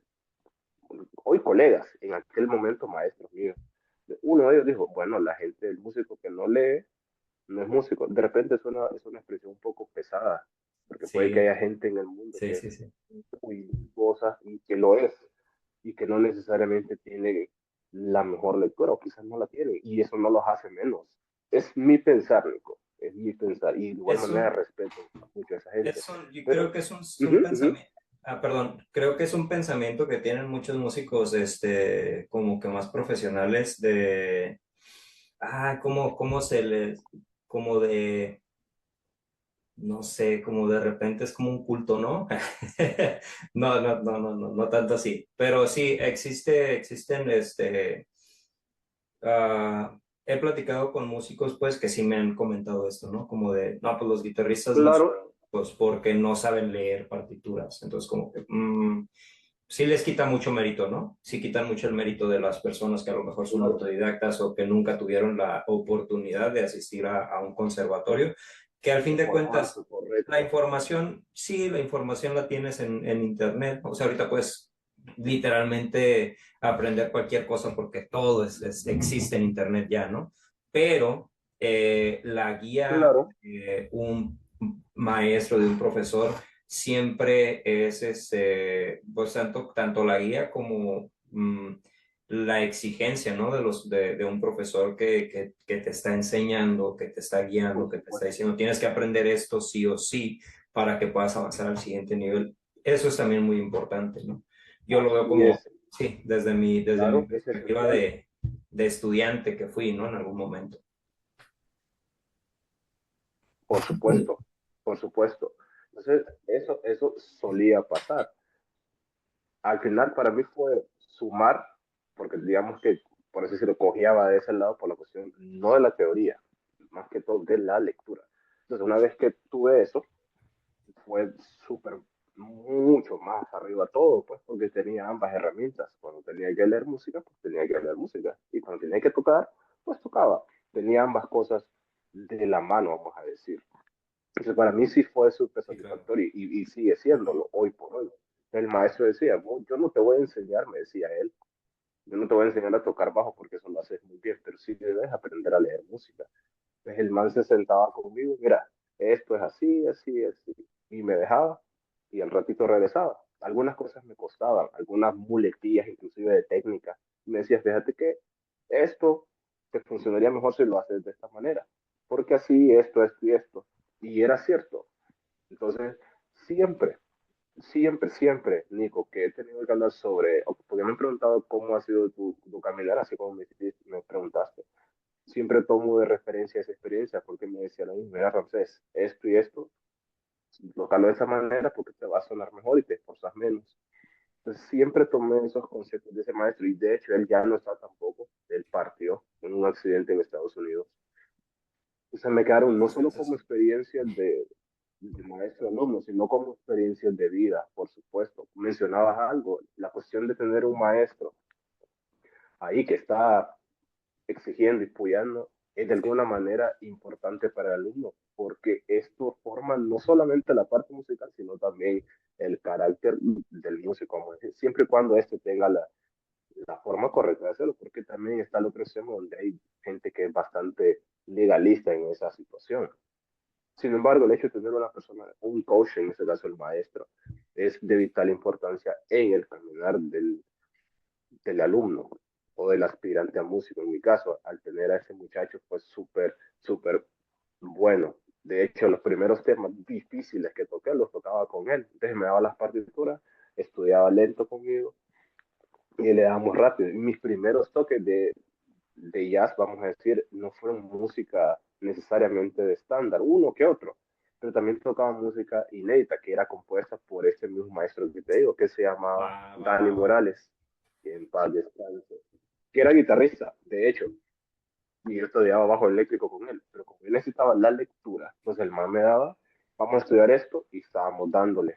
hoy colegas, en aquel momento maestros míos. Uno de ellos dijo, bueno, la gente, el músico que no lee, no es músico. De repente es una expresión un poco pesada, porque puede que Sí, haya gente en el mundo sí, que es sí, sí. muy cosa y que lo es, y que no necesariamente tiene la mejor lectura, o quizás no la tiene, y eso no los hace menos. Es mi pensar, Nico, es mi pensar, y de igual Es manera un, respeto mucho a esa gente. yo creo Pero, que es uh un -huh, uh -huh. pensamiento, perdón, creo que es un pensamiento que tienen muchos músicos, como que más profesionales cómo se les, como de, no sé, como de repente es como un culto, ¿no? No tanto así, pero sí, existen, he platicado con músicos, pues, que sí me han comentado esto, ¿no? Como de, no, pues los guitarristas no son, Claro, pues, porque no saben leer partituras, entonces como que, sí les quita mucho mérito, ¿no? Sí quitan mucho el mérito de las personas que a lo mejor son autodidactas o que nunca tuvieron la oportunidad de asistir a un conservatorio, que al fin de cuentas, la correcto. información, sí, la información la tienes en internet, o sea, ahorita puedes literalmente aprender cualquier cosa porque todo existe en internet ya, ¿no? Pero la guía Claro, de un maestro, de un profesor, siempre es pues tanto la guía como la exigencia, ¿no? De un profesor que te está enseñando, que te está guiando, por que te está supuesto. diciendo, tienes que aprender esto sí o sí para que puedas avanzar al siguiente nivel. Eso es también muy importante, ¿no? Yo lo veo Así como, es, sí, desde mi claro, es perspectiva esencial. de estudiante que fui, ¿no? En algún momento. Por supuesto, por supuesto. Entonces, eso solía pasar. Al final para mí fue sumar, porque digamos que, por así decirlo, cojeaba de ese lado por la cuestión, no de la teoría, más que todo de la lectura. Entonces, una vez que tuve eso, fue súper, mucho más arriba todo, pues, porque tenía ambas herramientas. Cuando tenía que leer música, pues tenía que leer música. Y cuando tenía que tocar, pues tocaba. Tenía ambas cosas de la mano, vamos a decir. Entonces, para mí sí fue súper Sí, claro. satisfactorio y sigue siéndolo hoy por hoy. El maestro decía, yo no te voy a enseñar, me decía él, yo no te voy a enseñar a tocar bajo porque eso lo haces muy bien, pero sí debes aprender a leer música. Entonces el man se sentaba conmigo, mira, esto es así, así, así, y me dejaba y al ratito regresaba. Algunas cosas me costaban, algunas muletillas inclusive de técnica. Y me decía, fíjate que esto te funcionaría mejor si lo haces de esta manera, porque así esto y esto. Y era cierto. Entonces, siempre, siempre, Nico, que he tenido que hablar habla sobre, o porque me han preguntado cómo ha sido tu caminar, así como me preguntaste. Siempre tomo de referencia esa experiencia porque me decía lo mismo, mira, Ramsés, esto y esto, tócalo de esa manera porque te va a sonar mejor y te esforzas menos. Entonces siempre tomé esos conceptos de ese maestro y de hecho él ya no está tampoco, él partió en un accidente en Estados Unidos. Entonces me quedaron no solo como experiencias de maestro alumno, sino como experiencias de vida, por supuesto. Mencionabas algo, la cuestión de tener un maestro ahí que está exigiendo y apoyando es de alguna manera importante para el alumno, porque esto forma no solamente la parte musical, sino también el carácter del músico, como dije, siempre y cuando este tenga la forma correcta de hacerlo, porque también está el otro extremo donde hay gente que es bastante legalista en esa situación. Sin embargo, el hecho de tener una persona, un coach, en este caso el maestro, es de vital importancia en el caminar del alumno o del aspirante a músico. En mi caso, al tener a ese muchacho, pues súper bueno. De hecho, los primeros temas difíciles que toqué los tocaba con él. Entonces me daba las partituras, estudiaba lento conmigo y le dábamos rápido. Y mis primeros toques de jazz, vamos a decir, no fueron música necesariamente de estándar, uno que otro, pero también tocaba música inédita que era compuesta por este mismo maestro que te digo, que se llamaba Va, va, Dani va, va. Morales, que en paz descanse, que era guitarrista, de hecho, y yo estudiaba bajo eléctrico con él, pero como él necesitaba la lectura, pues el man me daba, vamos a estudiar esto, y estábamos dándole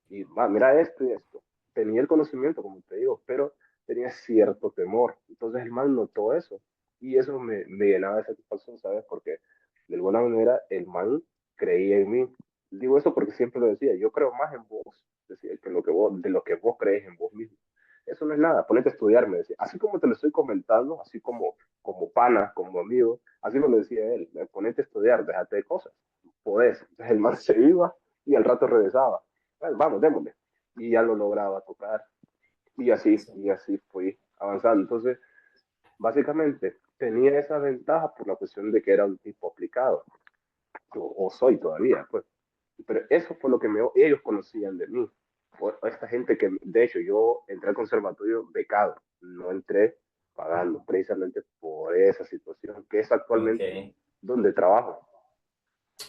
y mira esto y esto. Tenía el conocimiento, como te digo, pero tenía cierto temor. Entonces el man notó eso y eso me llenaba de satisfacción, ¿sabes? Porque de alguna manera el man creía en mí. Digo eso porque siempre lo decía, yo creo más en vos, decía, que de lo que vos crees en vos mismo. Eso no es nada, ponete a estudiar, me decía. Así como te lo estoy comentando, así como pana, como amigo, así me lo decía él, ponete a estudiar, déjate de cosas, podés. Entonces el man se iba y al rato regresaba. Pues vamos, démosle. Y ya lo lograba tocar. Y así fui avanzando. Entonces, básicamente, tenía esa ventaja por la cuestión de que era un tipo aplicado, o soy todavía, pues. Pero eso fue lo que ellos conocían de mí. Fue esta gente que, de hecho, yo entré al conservatorio becado, no entré pagando, precisamente por esa situación, que es Ok. actualmente donde trabajo.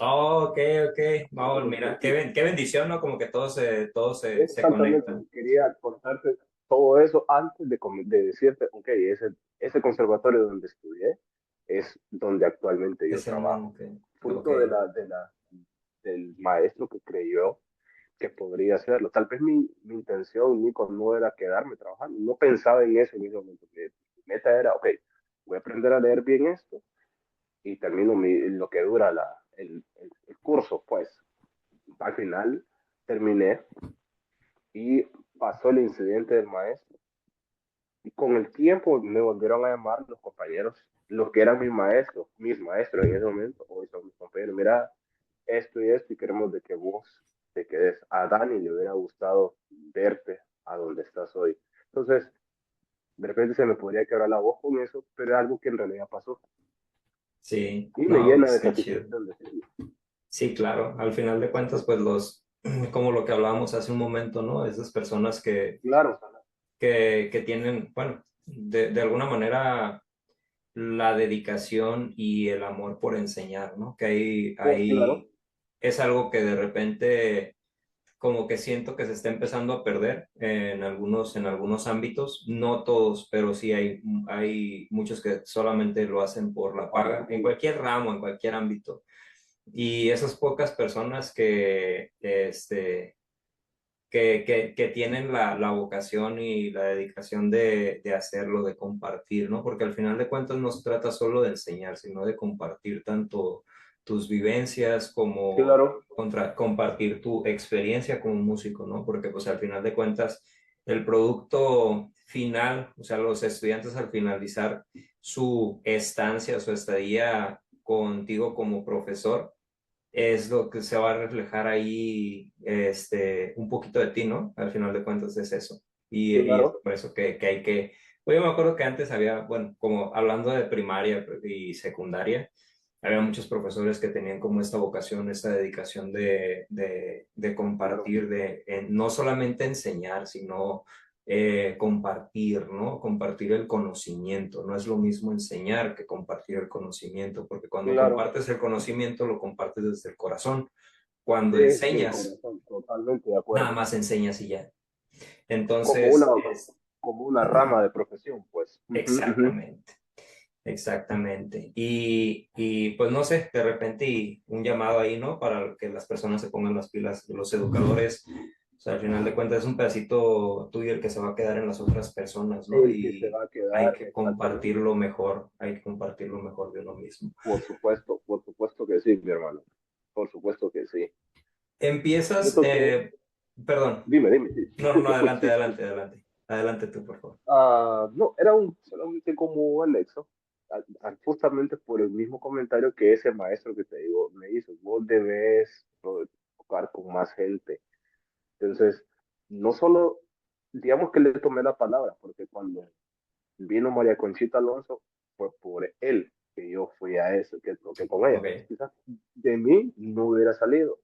Oh, ok, ok. Vamos, Entonces, mira, qué bendición, ¿no? Como que se exactamente, conecta. quería contarte todo eso antes de decirte, ok, ese conservatorio donde estudié es donde actualmente yo Es el mismo trabajo. que. Ok. Fruto del maestro que creyó que podría hacerlo. Tal vez mi intención, Nico, no era quedarme trabajando, no pensaba en eso en ese momento. Mi meta era, ok, voy a aprender a leer bien esto y termino lo que dura el curso, pues. Al final terminé y pasó el incidente del maestro. Y con el tiempo me volvieron a llamar los compañeros, los que eran mis maestros en ese momento, hoy son mis compañeros, mira, esto y esto, y queremos de que vos te quedes. A Dani le hubiera gustado verte a donde estás hoy. Entonces, de repente se me podría quebrar la voz con eso, pero es algo que en realidad pasó. Sí, Y me no, llena pues de qué chido. satisfacción decirlo. Sí, claro. Al final de cuentas, pues como lo que hablábamos hace un momento, ¿no? Esas personas Claro, que tienen, bueno, de alguna manera la dedicación y el amor por enseñar, ¿no? Que claro, es algo que de repente como que siento que se está empezando a perder en algunos ámbitos, no todos, pero sí hay muchos que solamente lo hacen por la paga, en cualquier ramo, en cualquier ámbito. Y esas pocas personas que tienen la vocación y la dedicación de hacerlo, de compartir, ¿no? Porque al final de cuentas no se trata solo de enseñar, sino de compartir tanto tus vivencias como claro, compartir tu experiencia como músico, ¿no? Porque pues al final de cuentas el producto final, o sea, los estudiantes al finalizar su estancia, su estadía contigo como profesor, es lo que se va a reflejar ahí, un poquito de ti, ¿no? Al final de cuentas es eso. Y es claro. por eso que hay que... Oye, me acuerdo que antes había, bueno, como hablando de primaria y secundaria, había muchos profesores que tenían como esta vocación, esta dedicación de Claro. compartir, no solamente enseñar, sino compartir, ¿no? Compartir el conocimiento. No es lo mismo enseñar que compartir el conocimiento, porque cuando Claro, compartes el conocimiento lo compartes desde el corazón. Cuando desde el enseñas, corazón, totalmente de nada acuerdo. más enseñas y ya. Como una, Entonces, como una rama de profesión, pues. Ujú, ujú. exactamente. Exactamente. Y pues no sé, de repente y un llamado ahí, ¿no? Para que las personas se pongan las pilas, los educadores. O sea, al final de cuentas es un pedacito tuyo el que se va a quedar en las otras personas, ¿no? El que se Y va a hay quedar que exactamente. compartirlo mejor, hay que compartirlo mejor de uno mismo. Por supuesto que sí, mi hermano. Por supuesto que sí. Empiezas, Siento que, perdón, dime, dime, sí, no, no, no, te escucho, adelante, sí. adelante, adelante. Adelante tú, por favor. No, era un, solamente como el nexo, justamente por el mismo comentario que ese maestro que te digo me hizo. Vos debes tocar con más gente. Entonces, no solo, digamos que le tomé la palabra, porque cuando vino María Conchita Alonso, fue por él que yo fui a eso, que toqué con ella. Ok, Quizás de mí no hubiera salido,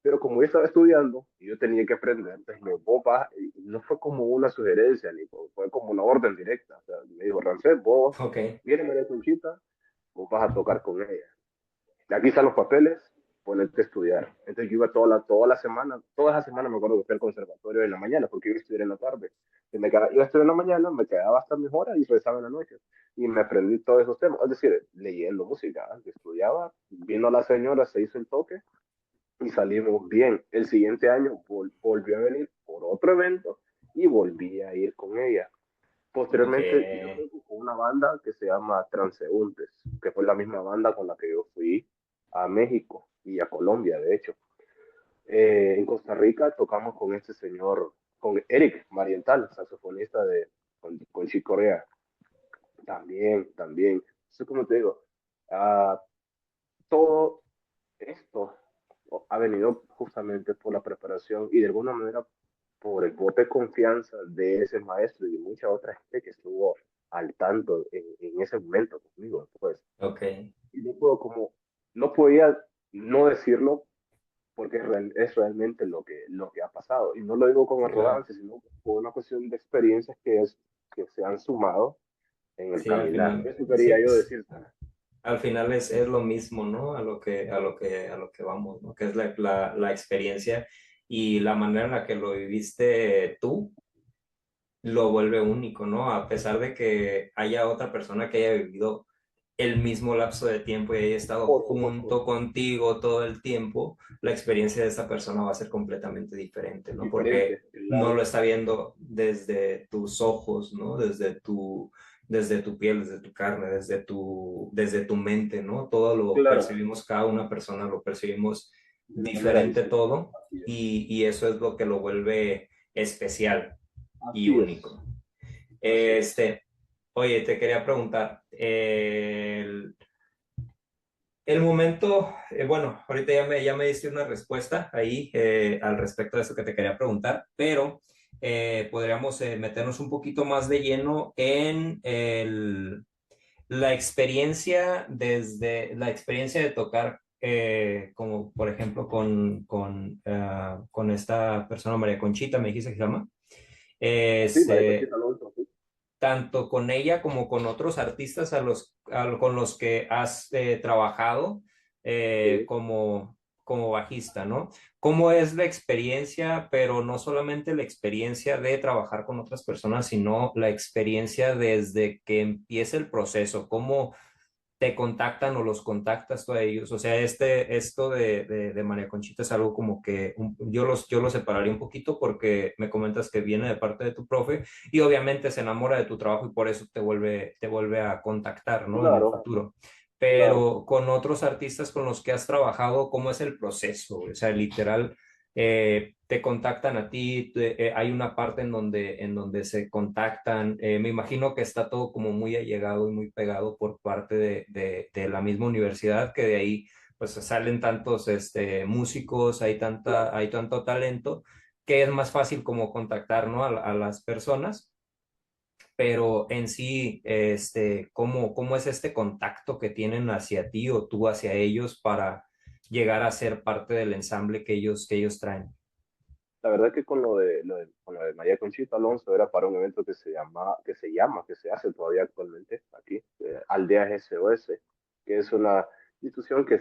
pero como yo estaba estudiando y yo tenía que aprender, entonces vos vas, y no fue como una sugerencia, ni fue como una orden directa. O sea, me dijo, Rancés, vos, ok, viene María Conchita, vos vas a tocar con ella. Aquí están los papeles, ponerte a estudiar. Entonces yo iba toda esa semana me acuerdo que fui al conservatorio en la mañana, porque iba a estudiar en la tarde. Y iba a estudiar en la mañana, me quedaba hasta mis horas y rezaba en la noche. Y me aprendí todos esos temas, es decir, leyendo música, estudiaba, vino la señora, se hizo el toque y salimos bien. El siguiente año volvió a venir por otro evento y volví a ir con ella. ok, Posteriormente, yo toco con una banda que se llama Transeúntes, que fue la misma banda con la que yo fui a México y a Colombia, de hecho. En Costa Rica tocamos con este señor, con Eric Mariental, saxofonista con Chick Corea. También, también. Eso como te digo, ah, todo esto ha venido justamente por la preparación y de alguna manera por el voto de confianza de ese maestro y de mucha otra gente que estuvo al tanto en ese momento conmigo, pues. ok, Y no puedo como, no podía no decirlo porque es realmente lo que ha pasado. Y no lo digo con claro. arrogancia, sino por una cuestión de experiencias que se han sumado en el Sí, al caminar. final, Eso sí, quería yo decirte. al final es lo mismo, ¿no? A lo que vamos, ¿no? Que es la experiencia y la manera en la que lo viviste tú lo vuelve único, ¿no? A pesar de que haya otra persona que haya vivido el mismo lapso de tiempo y haya estado Por supuesto, junto contigo todo el tiempo, la experiencia de esa persona va a ser completamente diferente, ¿no? Porque diferente, no lo claro, está viendo desde tus ojos, ¿no? Desde tu piel, desde tu carne, desde tu mente, ¿no? Todo lo claro, percibimos, cada una persona lo percibimos de una manera diferente distinta. todo Así es. y eso es lo que lo vuelve especial y Así es, único. así es. Este, oye, te quería preguntar, el momento, bueno, ahorita ya me diste una respuesta ahí al respecto de eso que te quería preguntar, pero podríamos meternos un poquito más de lleno en la experiencia desde la experiencia de tocar, como por ejemplo con esta persona, María Conchita, me dijiste que se llama. Sí, María Este, Conchita Alonso, sí. tanto con ella como con otros artistas con los que has trabajado Sí. como bajista, ¿no? ¿Cómo es la experiencia, pero no solamente la experiencia de trabajar con otras personas, sino la experiencia desde que empieza el proceso? ¿Cómo te contactan o los contactas tú a ellos? O sea, esto de María Conchita es algo como que yo lo separaría un poquito porque me comentas que viene de parte de tu profe y obviamente se enamora de tu trabajo y por eso te vuelve a contactar, ¿no? En el Claro, futuro. claro. Pero con otros artistas con los que has trabajado, ¿cómo es el proceso? O sea, literal, te contactan a ti, hay una parte en donde se contactan, me imagino que está todo como muy allegado y muy pegado por parte de la misma universidad, que de ahí pues salen tantos músicos, Claro. hay tanto talento, que es más fácil como contactar, ¿no? A las personas, pero en sí, ¿cómo es este contacto que tienen hacia ti o tú hacia ellos para llegar a ser parte del ensamble que ellos traen? La verdad que con lo de María Conchita Alonso era para un evento que se hace todavía actualmente aquí, Aldeas SOS, que es una institución que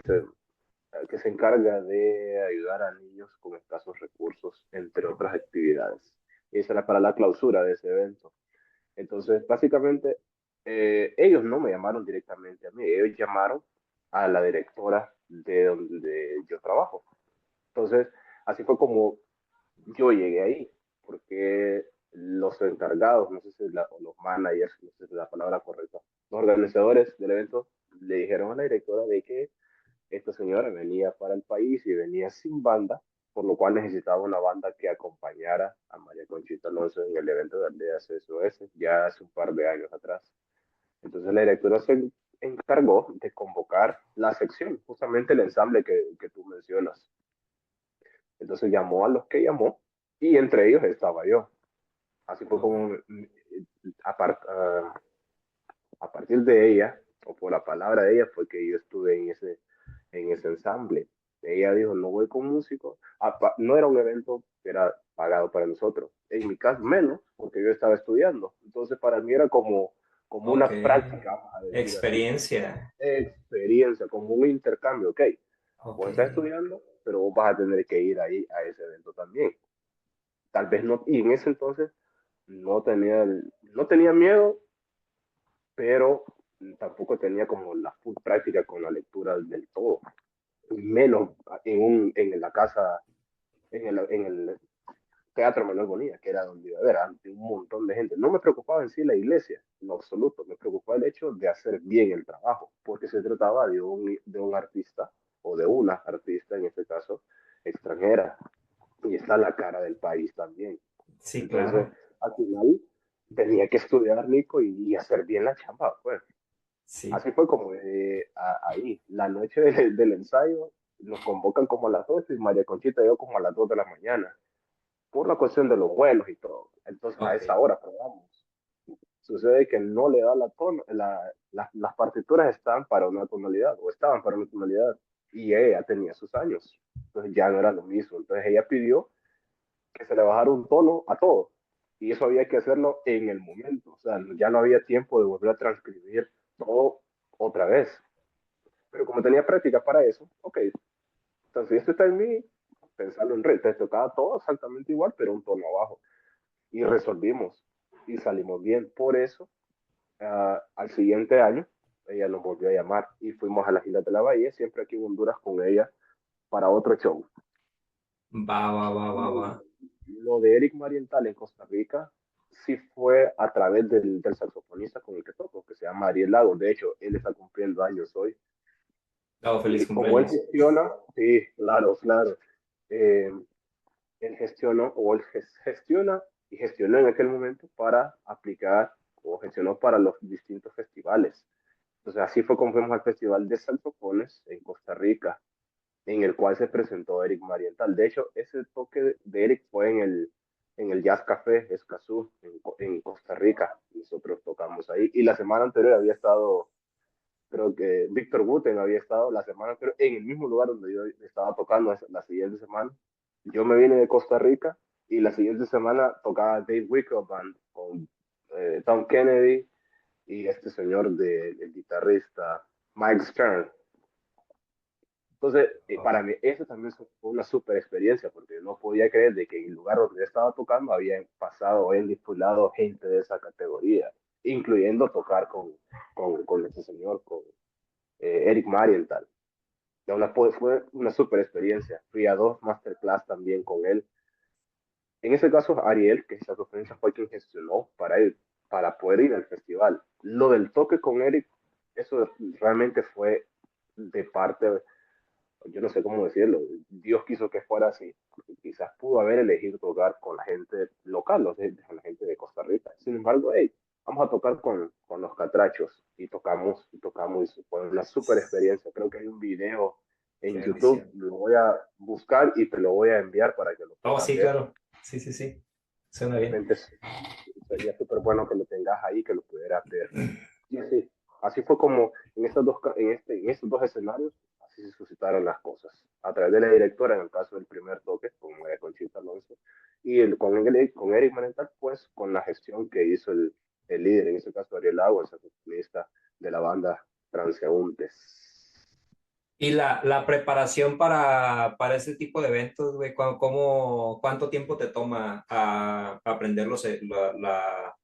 se encarga de ayudar a niños con escasos recursos, entre otras actividades. Y esa era para la clausura de ese evento. Entonces, básicamente, ellos no me llamaron directamente a mí, ellos llamaron a la directora de donde yo trabajo. Entonces, así fue como yo llegué ahí, porque los encargados, no sé si o los managers, no sé si es la palabra correcta, los organizadores del evento le dijeron a la directora de que esta señora venía para el país y venía sin banda, por lo cual necesitaba una banda que acompañara a María Conchita Alonso en el evento de Aldeas SOS, ya hace un par de años atrás. Entonces la directora se encargó de convocar la sección, justamente el ensamble que tú mencionas. Entonces llamó a los que llamó y entre ellos estaba yo. Así fue Oh, como a, part, a partir de ella, o por la palabra de ella, fue que yo estuve en ese ensamble. Ella dijo, no voy con músicos. No era un evento que era pagado para nosotros. En mi caso, menos, porque yo estaba estudiando. Entonces, para mí era como ok. una práctica, vamos a decir así, Experiencia. experiencia, como un intercambio. Ok, Ok. vos estás estudiando, pero vos vas a tener que ir ahí a ese evento también. Tal vez no, y en ese entonces no tenía miedo, pero tampoco tenía como la full práctica con la lectura del todo, menos en la casa, en el Teatro Manuel Bonilla, que era donde iba a haber ante un montón de gente. No me preocupaba en sí la iglesia, en absoluto, me preocupaba el hecho de hacer bien el trabajo, porque se trataba de un artista, o de una artista en este caso, extranjera, y está la cara del país también. Sí, Entonces, claro. al final, tenía que estudiar, Nico, y hacer bien la chamba, pues. Sí. Así fue como ahí, la noche del ensayo, nos convocan como a las 8 y María Conchita llegó como a las 2 de la mañana, por la cuestión de los vuelos y todo. Entonces a Ok. esa hora probamos. Sucede que no le da las partituras están para una tonalidad, o estaban para una tonalidad, y ella tenía sus años. Entonces ya no era lo mismo. Entonces ella pidió que se le bajara un tono a todo. Y eso había que hacerlo en el momento. O sea, ya no había tiempo de volver a transcribir todo otra vez. Pero como tenía práctica para eso, ok, entonces esto está en mí, pensando en red, te tocaba todo exactamente igual, pero un tono abajo. Y resolvimos y salimos bien. Por eso, al siguiente año, ella nos volvió a llamar y fuimos a las Islas de la Bahía, siempre aquí en Honduras con ella, para otro show. Va, va, va, va, va. Y lo de Eric Marienthal en Costa Rica sí fue a través del saxofonista con el que toco, que se llama Ariel Lago. De hecho, él está cumpliendo años hoy. Oh, feliz Y como él cumpleaños. gestiona, sí, claro, claro. Eh, él gestionó o él gestiona y gestionó en aquel momento para aplicar o gestionó para los distintos festivales. Entonces así fue como fuimos al Festival de Saxofones en Costa Rica, en el cual se presentó Eric Marienthal. De hecho, ese toque de Eric fue en el Jazz Café Escazú, en Costa Rica. Nosotros tocamos ahí. Y la semana anterior había estado, creo que Víctor Guten había estado la semana anterior en el mismo lugar donde yo estaba tocando la siguiente semana. Yo me vine de Costa Rica y la siguiente semana tocaba Dave Wickelband con Tom Kennedy y este señor el guitarrista Mike Stern. Entonces, Oh, para mí, eso también fue una super experiencia, porque no podía creer de que en el lugar donde yo estaba tocando habían pasado o habían disfrutado gente de esa categoría, incluyendo tocar con este señor, con Eric Marienthal. Fue una super experiencia. Fui a dos masterclass también con él. En ese caso, Ariel, que es saxofonista, fue quien gestionó para poder ir al festival. Lo del toque con Eric, eso realmente fue de parte, yo no sé cómo decirlo, Dios quiso que fuera así, porque quizás pudo haber elegido tocar con la gente local, con la gente de Costa Rica. Sin embargo, hey, vamos a tocar con los catrachos y tocamos, y fue una super experiencia. Creo que hay un video qué en YouTube, bendición. lo voy a buscar y te lo voy a enviar para que lo Oh, puedas sí, ver. claro. Sí, sí, sí. Suena bien. Realmente sería súper bueno que lo tengas ahí, que lo pudieras ver. Y así fue como en estos dos escenarios, así se suscitaron las cosas. A través de la directora, en el caso del primer toque, con María Conchita Alonso, y con Eric Marental, pues con la gestión que hizo el líder, en este caso Ariel Agua, el saxofonista de la banda Transeúntes. Y la preparación para ese tipo de eventos, güey, ¿cuánto tiempo te toma a aprender pues La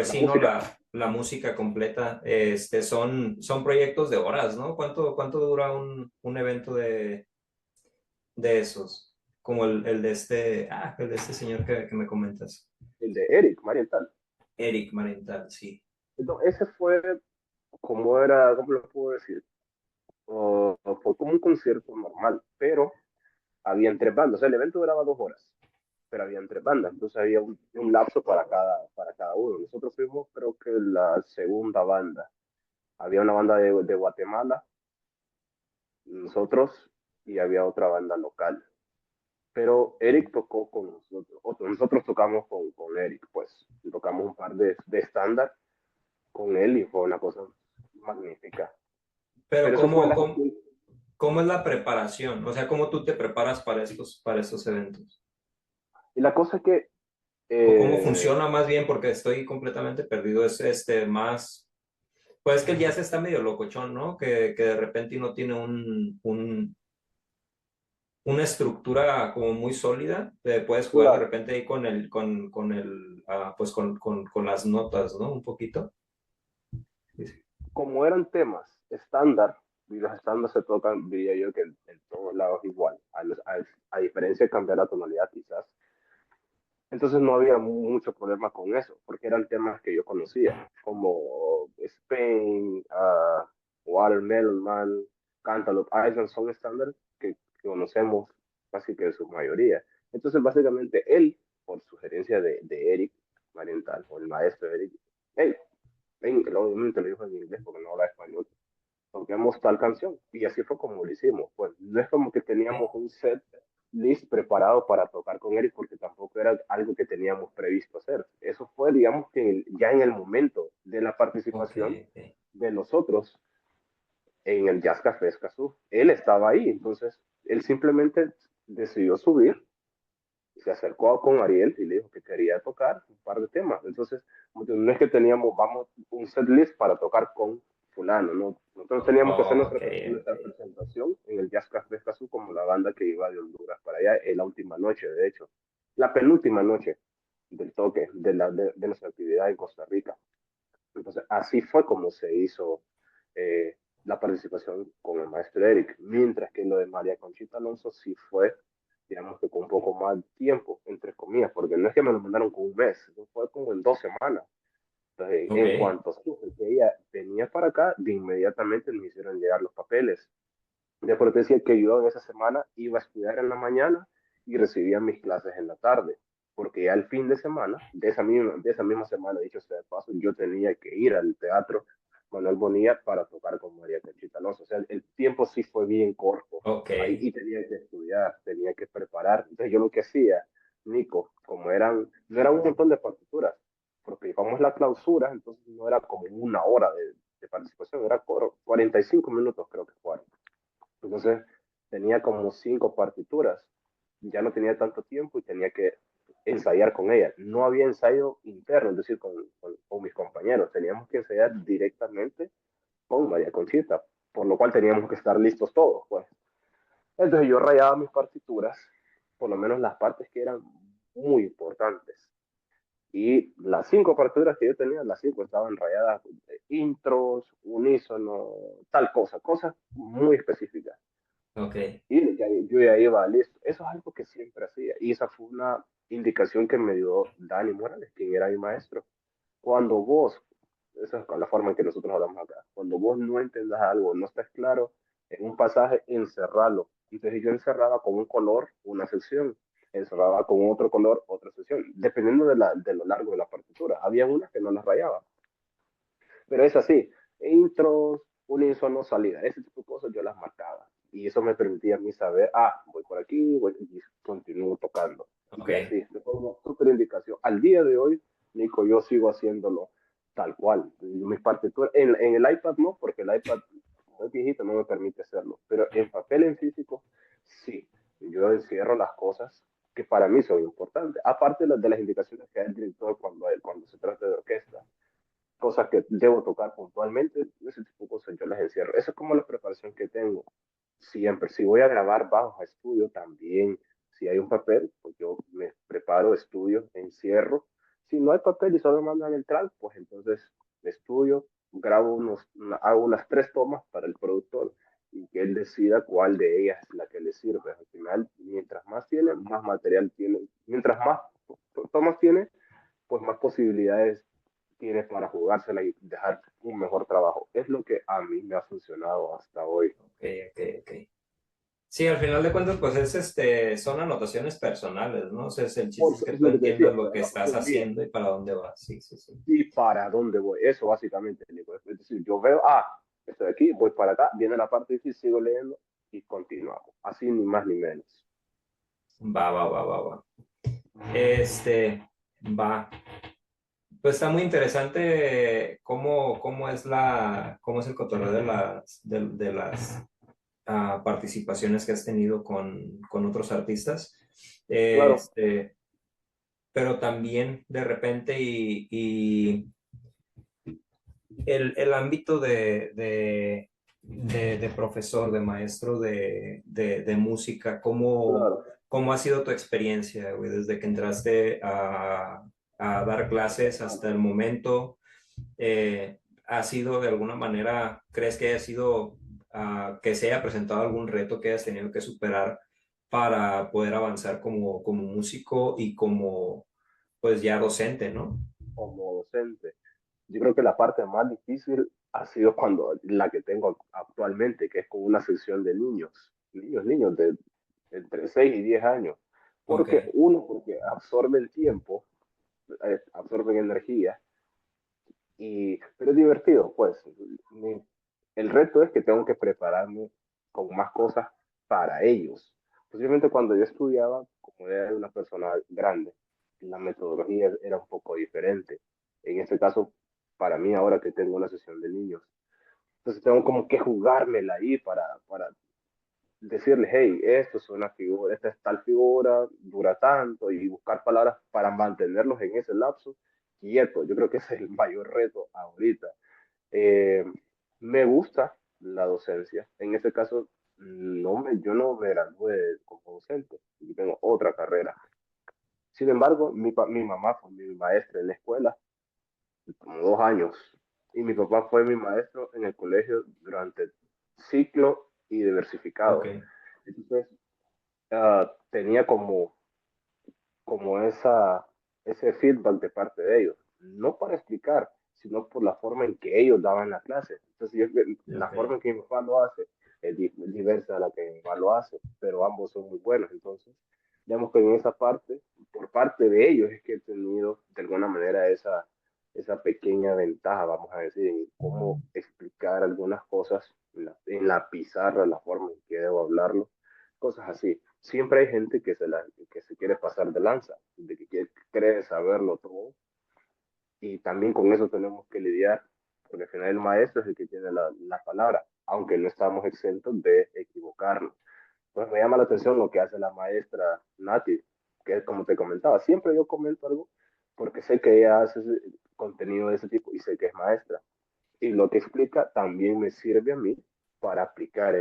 sí, ¿no? música, La música completa, son proyectos de horas, ¿no? ¿Cuánto dura un evento de esos? Como el de este señor que me comentas, el de Eric Marental. Eric Marental, sí. Entonces, ese fue como era, ¿cómo lo puedo decir? Fue como un concierto normal, pero había tres bandas. O sea, el evento duraba 2 horas, pero había tres bandas. Entonces había un lapso para cada uno. Nosotros fuimos, creo que la segunda banda. Había una banda de Guatemala, nosotros, y había otra banda local. Pero Eric tocó con nosotros, nosotros tocamos con Eric, pues tocamos un par de estándar con él y fue una cosa magnífica. Pero Pero eso fue la... ¿cómo es la preparación? O sea, ¿cómo tú te preparas para estos eventos? Y la cosa es que ¿O cómo eh, funciona más bien? Porque estoy completamente perdido. Es más, pues es que el jazz está medio locochón, ¿no? Que de repente no tiene una estructura como muy sólida. Te puedes jugar de claro, repente ahí pues con las notas, ¿no? Un poquito. Sí, sí. como eran temas estándar, y los estándares se tocan, diría yo, que en todos lados igual, a diferencia de cambiar la tonalidad quizás. Entonces no había mucho problema con eso, porque eran temas que yo conocía, como Spain, Watermelon Man, Cantaloupe Island, son estándares que conocemos casi que en su mayoría. Entonces básicamente él, por sugerencia de Eric Marienthal, o el maestro Eric, hey, ven, obviamente lo dijo en inglés porque no habla español, toquemos tal canción. Y así fue como lo hicimos. Pues no es como que teníamos un set list preparado para tocar con Eric, porque tampoco era algo que teníamos previsto hacer. Eso fue, digamos, que ya en el momento de la Ok, participación ok. de nosotros en el Jazz Café Escazú. Él estaba ahí, entonces él simplemente decidió subir, se acercó con Ariel y le dijo que quería tocar un par de temas. Entonces, no es que teníamos, vamos, un set list para tocar con fulano, ¿no? Nosotros teníamos que hacer Ok, nuestra ok. presentación en el Jazz Café Escazú como la banda que iba de Honduras para allá en la última noche, de hecho, la penúltima noche del toque de nuestra actividad en Costa Rica. Entonces, así fue como se hizo la participación con el maestro Eric, mientras que lo de María Conchita Alonso sí fue, digamos que con un poco más de tiempo, entre comillas, porque no es que me lo mandaron con un mes, fue como en 2 semanas. Entonces, Ok. en cuanto supe que ella venía para acá, de inmediatamente me hicieron llegar los papeles. Después te decía que yo en esa semana iba a estudiar en la mañana y recibía mis clases en la tarde, porque ya el fin de semana, de esa misma semana, dicho sea de paso, yo tenía que ir al teatro Manuel Bonilla para tocar con María Conchita Alonso. O sea, el tiempo sí fue bien corto Ok. ahí y tenía que estudiar, tenía que preparar. Entonces yo lo que hacía, Nico, como no eran un montón de partituras, porque vamos la clausura, entonces no era como 1 hora de participación, era 45 minutos creo que fueron. Entonces tenía como 5 partituras, ya no tenía tanto tiempo y tenía que ensayar con ella. No había ensayo interno, es decir, con mis compañeros, teníamos que ensayar directamente con María Conchita, por lo cual teníamos que estar listos todos, pues. Entonces yo rayaba mis partituras, por lo menos las partes que eran muy importantes. Y las 5 partituras que yo tenía, las 5 estaban rayadas de intros, unísono, tal cosa, cosas muy específicas. Ok. Y yo ya iba listo. Eso es algo que siempre hacía. Y esa fue una indicación que me dio Dani Morales, quien era mi maestro. Cuando vos, esa es la forma en que nosotros hablamos acá, cuando vos no entendas algo, no estás claro en un pasaje, encerralo. Entonces yo encerraba con un color una sección, encerraba con otro color otra sección, dependiendo de lo largo de la partitura. Había unas que no las rayaba, pero es así, intros, unísono, salida, ese tipo de cosas yo las marcaba. Y eso me permitía a mí saber, voy por aquí, y continúo tocando. Ok. Y así, de forma súper indicación. Al día de hoy, Nico, yo sigo haciendo tal cual. Mis partituras, en el iPad no, porque el iPad estoy viejito no me permite hacerlo, pero en papel en físico, sí, yo encierro las cosas que para mí son importantes, aparte de las indicaciones que da el director cuando se trata de orquesta, cosas que debo tocar puntualmente, ese tipo de cosas yo las encierro. Esa es como la preparación que tengo siempre. Si voy a grabar bajo a estudio, también. Si hay un papel, pues yo me preparo, estudio, encierro. Si no hay papel y solo me mandan el track, pues entonces estudio, grabo hago unas 3 tomas para el productor y que él decida cuál de ellas es la que le sirve. Al final, mientras más tiene, más material tiene. Mientras más tomas tiene, pues más posibilidades tiene para jugársela y dejar un mejor trabajo. Es lo que a mí me ha funcionado hasta hoy. Ok, ok, ok. Sí, al final de cuentas, pues son anotaciones personales, ¿no? O sea, el chiste es Porque que es tú lo que te decía, entiendas lo para que la estás cuestión mía. haciendo y para dónde vas. Sí, sí, sí. ¿Y para dónde voy? Eso básicamente, Nico. Es decir, yo veo, estoy aquí, voy para acá, viene la parte difícil, sigo leyendo y continuamos. Así ni más ni menos. Va, va, va, va, va. Este, va. Pues está muy interesante cómo es el cotorreo de las participaciones que has tenido con otros artistas. Claro, Este, pero también de repente y el ámbito de profesor, de maestro de música, claro. ¿cómo ha sido tu experiencia, güey, desde que entraste a dar clases hasta el momento? ¿Ha sido de alguna manera, crees que haya sido, que se haya presentado algún reto que hayas tenido que superar para poder avanzar como músico y como, pues ya docente, ¿no? Como docente, yo creo que la parte más difícil ha sido cuando la que tengo actualmente, que es con una sección de niños de entre 6 y 10 años. Ok, Porque absorben tiempo, absorben energía, pero es divertido, pues. El reto es que tengo que prepararme con más cosas para ellos. Posiblemente cuando yo estudiaba, como era una persona grande, la metodología era un poco diferente. En este caso, para mí, ahora que tengo una sesión de niños, entonces tengo como que jugármela ahí para decirles, hey, esto es una figura, esta es tal figura, dura tanto, y buscar palabras para mantenerlos en ese lapso quietos. Yo creo que ese es el mayor reto ahorita. Eh, Me gusta la docencia. En este caso, yo no me gradué como docente, yo tengo otra carrera. Sin embargo, mi mamá fue mi maestra en la escuela como 2 años y mi papá fue mi maestro en el colegio durante ciclo y ok, diversificado. Entonces, tenía como ese feedback de parte de ellos, no para explicar, sino por la forma en que ellos daban la clase. Entonces, la forma ok. en que mi papá lo hace es diversa de la que mi mamá lo hace, pero ambos son muy buenos. Entonces, digamos que en esa parte, por parte de ellos, es que he tenido de alguna manera esa pequeña ventaja, vamos a decir, en cómo explicar algunas cosas en la pizarra, la forma en que debo hablarlo, cosas así. Siempre hay gente que se quiere pasar de lanza, de que cree saberlo todo, y también con eso tenemos que lidiar, porque al final el maestro es el que tiene la palabra, aunque no estamos exentos de equivocarnos. Pues me llama la atención lo que hace la maestra Nati, que es como te comentaba, siempre yo comento algo porque sé que ella hace contenido de ese tipo y sé que es maestra. Y lo que explica también me sirve a mí para aplicar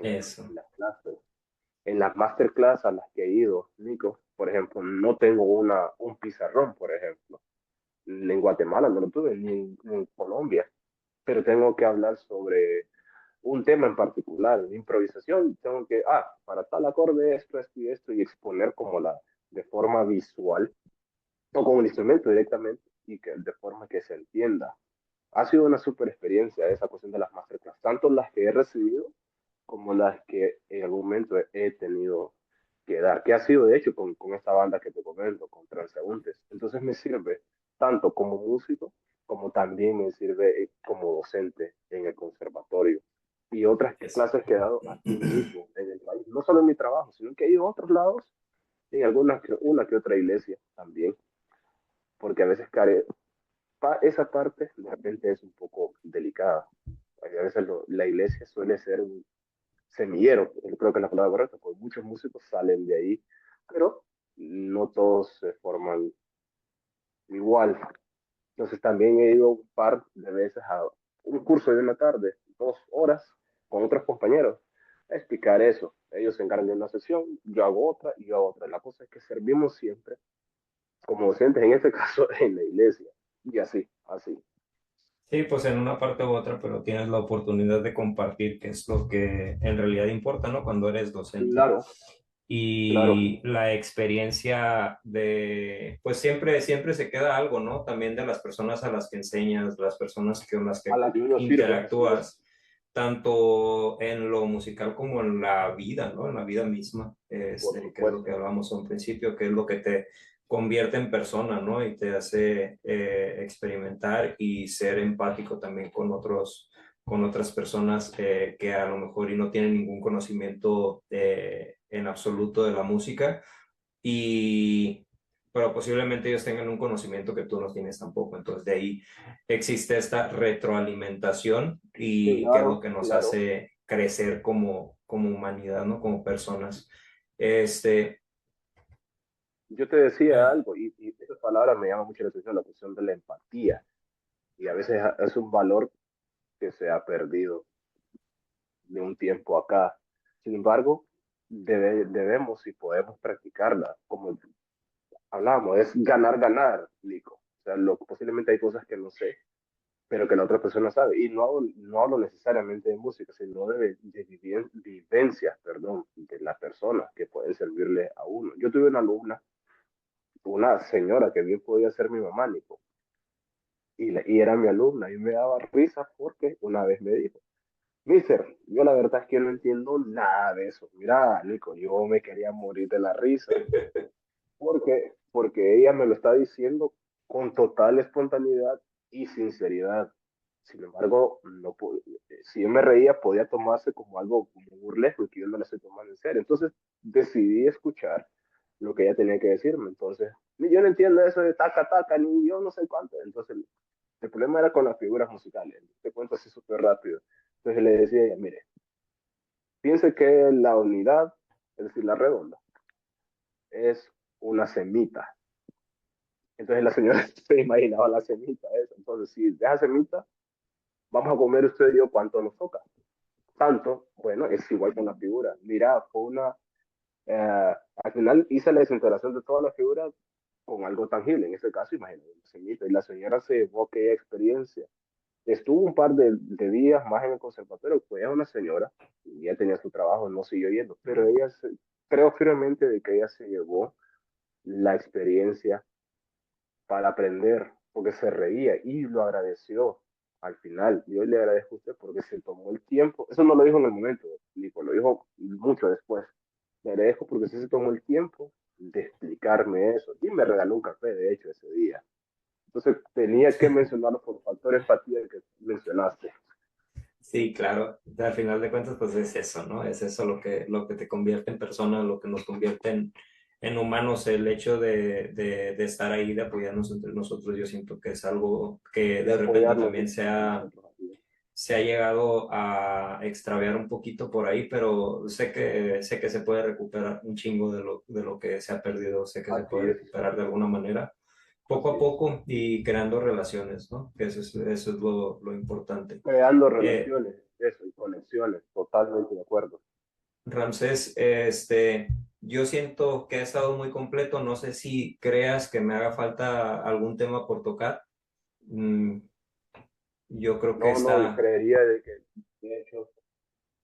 Eso. en las clases. En las masterclass a las que he ido, Nico, por ejemplo, no tengo un pizarrón, por ejemplo. En Guatemala no lo tuve, ni en Colombia, pero tengo que hablar sobre un tema en particular, de improvisación, tengo que, para tal acorde esto y exponer de forma visual, o con un instrumento directamente, y que de forma que se entienda. Ha sido una super experiencia esa cuestión de las masterclass, tanto las que he recibido como las que en algún momento he tenido que dar, que ha sido de hecho con esta banda que te comento, con Transeúntes. Entonces me sirve tanto como músico como también me sirve como docente en el conservatorio y otras Eso. clases que he dado aquí mismo en el país, no solo en mi trabajo, sino que he ido a otros lados, en una que otra iglesia también, porque a veces esa parte de repente es un poco delicada. A veces la iglesia suele ser un semillero, creo que es la palabra correcta, porque muchos músicos salen de ahí, pero no todos se forman igual. Entonces también he ido un par de veces a un curso de una tarde, 2 horas, con otros compañeros, a explicar eso. Ellos se encargan de una sesión, yo hago otra y yo hago otra. La cosa es que servimos siempre como docentes, en este caso en la iglesia, y así, así. Sí, pues en una parte u otra, pero tienes la oportunidad de compartir, que es lo que en realidad importa, ¿no? Cuando eres docente. Claro, claro. Y la experiencia de, pues siempre se queda algo, ¿no? También de las personas a las que enseñas, las personas con las A que la que uno sirve, así es. interactúas, tanto en lo musical como en la vida, ¿no? En la vida misma, Por que es lo que supuesto. hablábamos a un principio, que es lo que te convierte en persona, ¿no? Y te hace experimentar y ser empático también con otras personas que a lo mejor y no tienen ningún conocimiento en absoluto de la música y pero posiblemente ellos tengan un conocimiento que tú no tienes tampoco. Entonces de ahí existe esta retroalimentación y que es lo Claro, que nos claro. hace crecer como humanidad, ¿no? Como personas. Este, Yo te decía eh, algo, y esa palabra me llama mucho la atención, la cuestión de la empatía. Y a veces es un valor que se ha perdido de un tiempo acá. Sin embargo, debemos y podemos practicarla. Como hablamos, es ganar, ganar, Nico. O sea, posiblemente hay cosas que no sé, pero que la otra persona sabe. Y no hablo necesariamente de música, sino de vivencias, perdón, de la persona que pueden servirle a uno. Yo tuve una alumna, una señora que bien podía ser mi mamá, Nico, y era mi alumna, y me daba risa porque una vez me dijo, Mister, yo la verdad es que no entiendo nada de eso. Mira, Nico, yo me quería morir de la risa porque ella me lo está diciendo con total espontaneidad y sinceridad. Sin embargo, si yo me reía, podía tomarse como algo como burlesco y que yo no la estoy tomando en serio. Entonces decidí escuchar lo que ella tenía que decirme. Entonces, ni yo no entiendo eso de taca, taca, ni yo no sé cuánto. Entonces, el problema era con las figuras musicales. Te cuento así súper rápido. Entonces le decía a ella, mire, piense que la unidad, es decir, la redonda, es una semita. Entonces la señora se imaginaba la semita esa. Entonces, si deja semita, vamos a comer usted y yo cuánto nos toca. Tanto, bueno, es igual con la figura. Mira, fue al final hice la desintegración de todas las figuras con algo tangible. En este caso, imagínate, una semita. Y la señora se llevó aquella experiencia. Estuvo un par de días más en el conservatorio, pues ella es una señora, y ya tenía su trabajo, no siguió yendo, pero creo firmemente de que ella se llevó la experiencia para aprender, porque se reía y lo agradeció al final. Yo le agradezco a usted porque se tomó el tiempo, eso no lo dijo en el momento, Nico, lo dijo mucho después. Le agradezco porque usted se tomó el tiempo de explicarme eso y me regaló un café, de hecho, ese día. Entonces tenía que mencionarlo por factor de empatía que mencionaste. sí, claro. Al final de cuentas, pues es eso, ¿no? Es eso lo que te convierte en persona, lo que nos convierte en humanos, el hecho de estar ahí, de apoyarnos entre nosotros. Yo siento que es algo que De de repente apoyarnos también entre nosotros. se ha llegado a extraviar un poquito por ahí, pero sé que se puede recuperar un chingo de lo que se ha perdido, sé que se Así puede es, recuperar de alguna manera, poco así a es. poco y creando relaciones, ¿no? Que eso es lo importante. Creando Eh, relaciones, eso, y conexiones, totalmente de acuerdo. Ramsés, yo siento que ha estado muy completo, no sé si creas que me haga falta algún tema por tocar. Mm, yo creo que No, no, y está... creería de que, de hecho,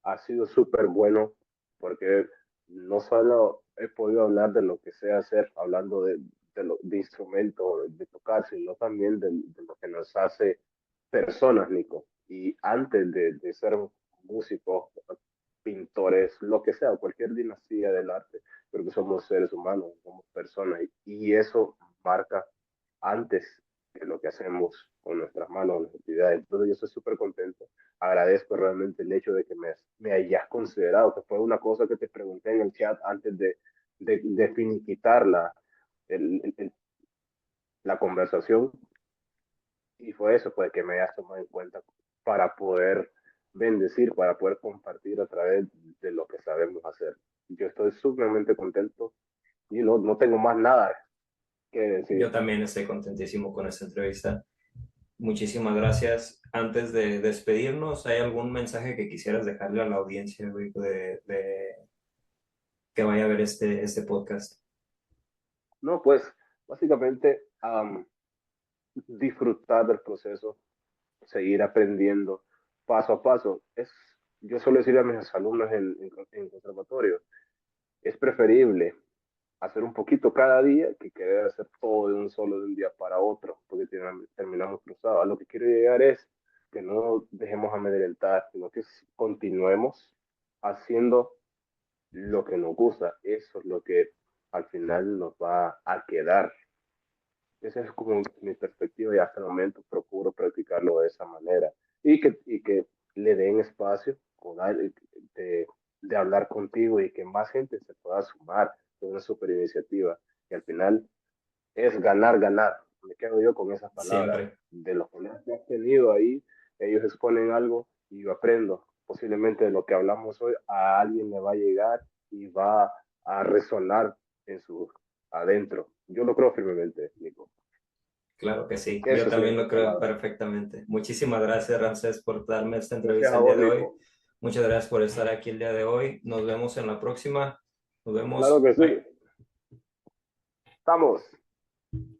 ha sido súper bueno porque no solo he podido hablar de lo que sé hacer, hablando de instrumentos, de tocar, sino también de lo que nos hace personas, Nico. Y antes de ser músicos, pintores, lo que sea, cualquier dinastía del arte, creo que somos seres humanos, somos personas, y eso marca antes de lo que hacemos con nuestras manos, nuestras actividades. Entonces yo estoy súper contento. Agradezco realmente el hecho de que me hayas considerado, que fue una cosa que te pregunté en el chat antes de finiquitar el, el, la conversación. Y fue eso, pues que me hayas tomado en cuenta para poder bendecir, para poder compartir a través de lo que sabemos hacer. Yo estoy sumamente contento y no tengo más nada que Yo decir. también estoy contentísimo con esta entrevista. Muchísimas gracias. Antes de despedirnos, ¿hay algún mensaje que quisieras dejarle a la audiencia, güey, que vaya a ver este podcast? No, pues básicamente disfrutar del proceso, seguir aprendiendo paso a paso. Yo suelo decir a mis alumnos en conservatorio, es preferible hacer un poquito cada día que querer hacer todo de un solo de un día para otro, porque terminamos cruzados. A lo que quiero llegar es que no dejemos amedrentar, sino que continuemos haciendo lo que nos gusta. Eso es lo que al final nos va a quedar. Esa es como mi perspectiva y hasta el momento procuro practicarlo de esa manera. Y que le den espacio de, de hablar contigo y que más gente se pueda sumar de una super iniciativa. Y al final es ganar, ganar. Me quedo yo con esas palabras. Siempre. De los colegas que has tenido ahí, ellos exponen algo y yo aprendo. Posiblemente de lo que hablamos hoy a alguien le va a llegar y va a resonar en su adentro. Yo lo creo firmemente, Nico. Claro que sí. Yo Esas también serían lo mis creo palabras. perfectamente. Muchísimas gracias, Ramsés, por darme esta Gracias entrevista a el día vos, de hoy. Nico. Muchas gracias por estar aquí el día de hoy. Nos vemos en la próxima. Nos Claro vemos. que Bye. sí. Estamos.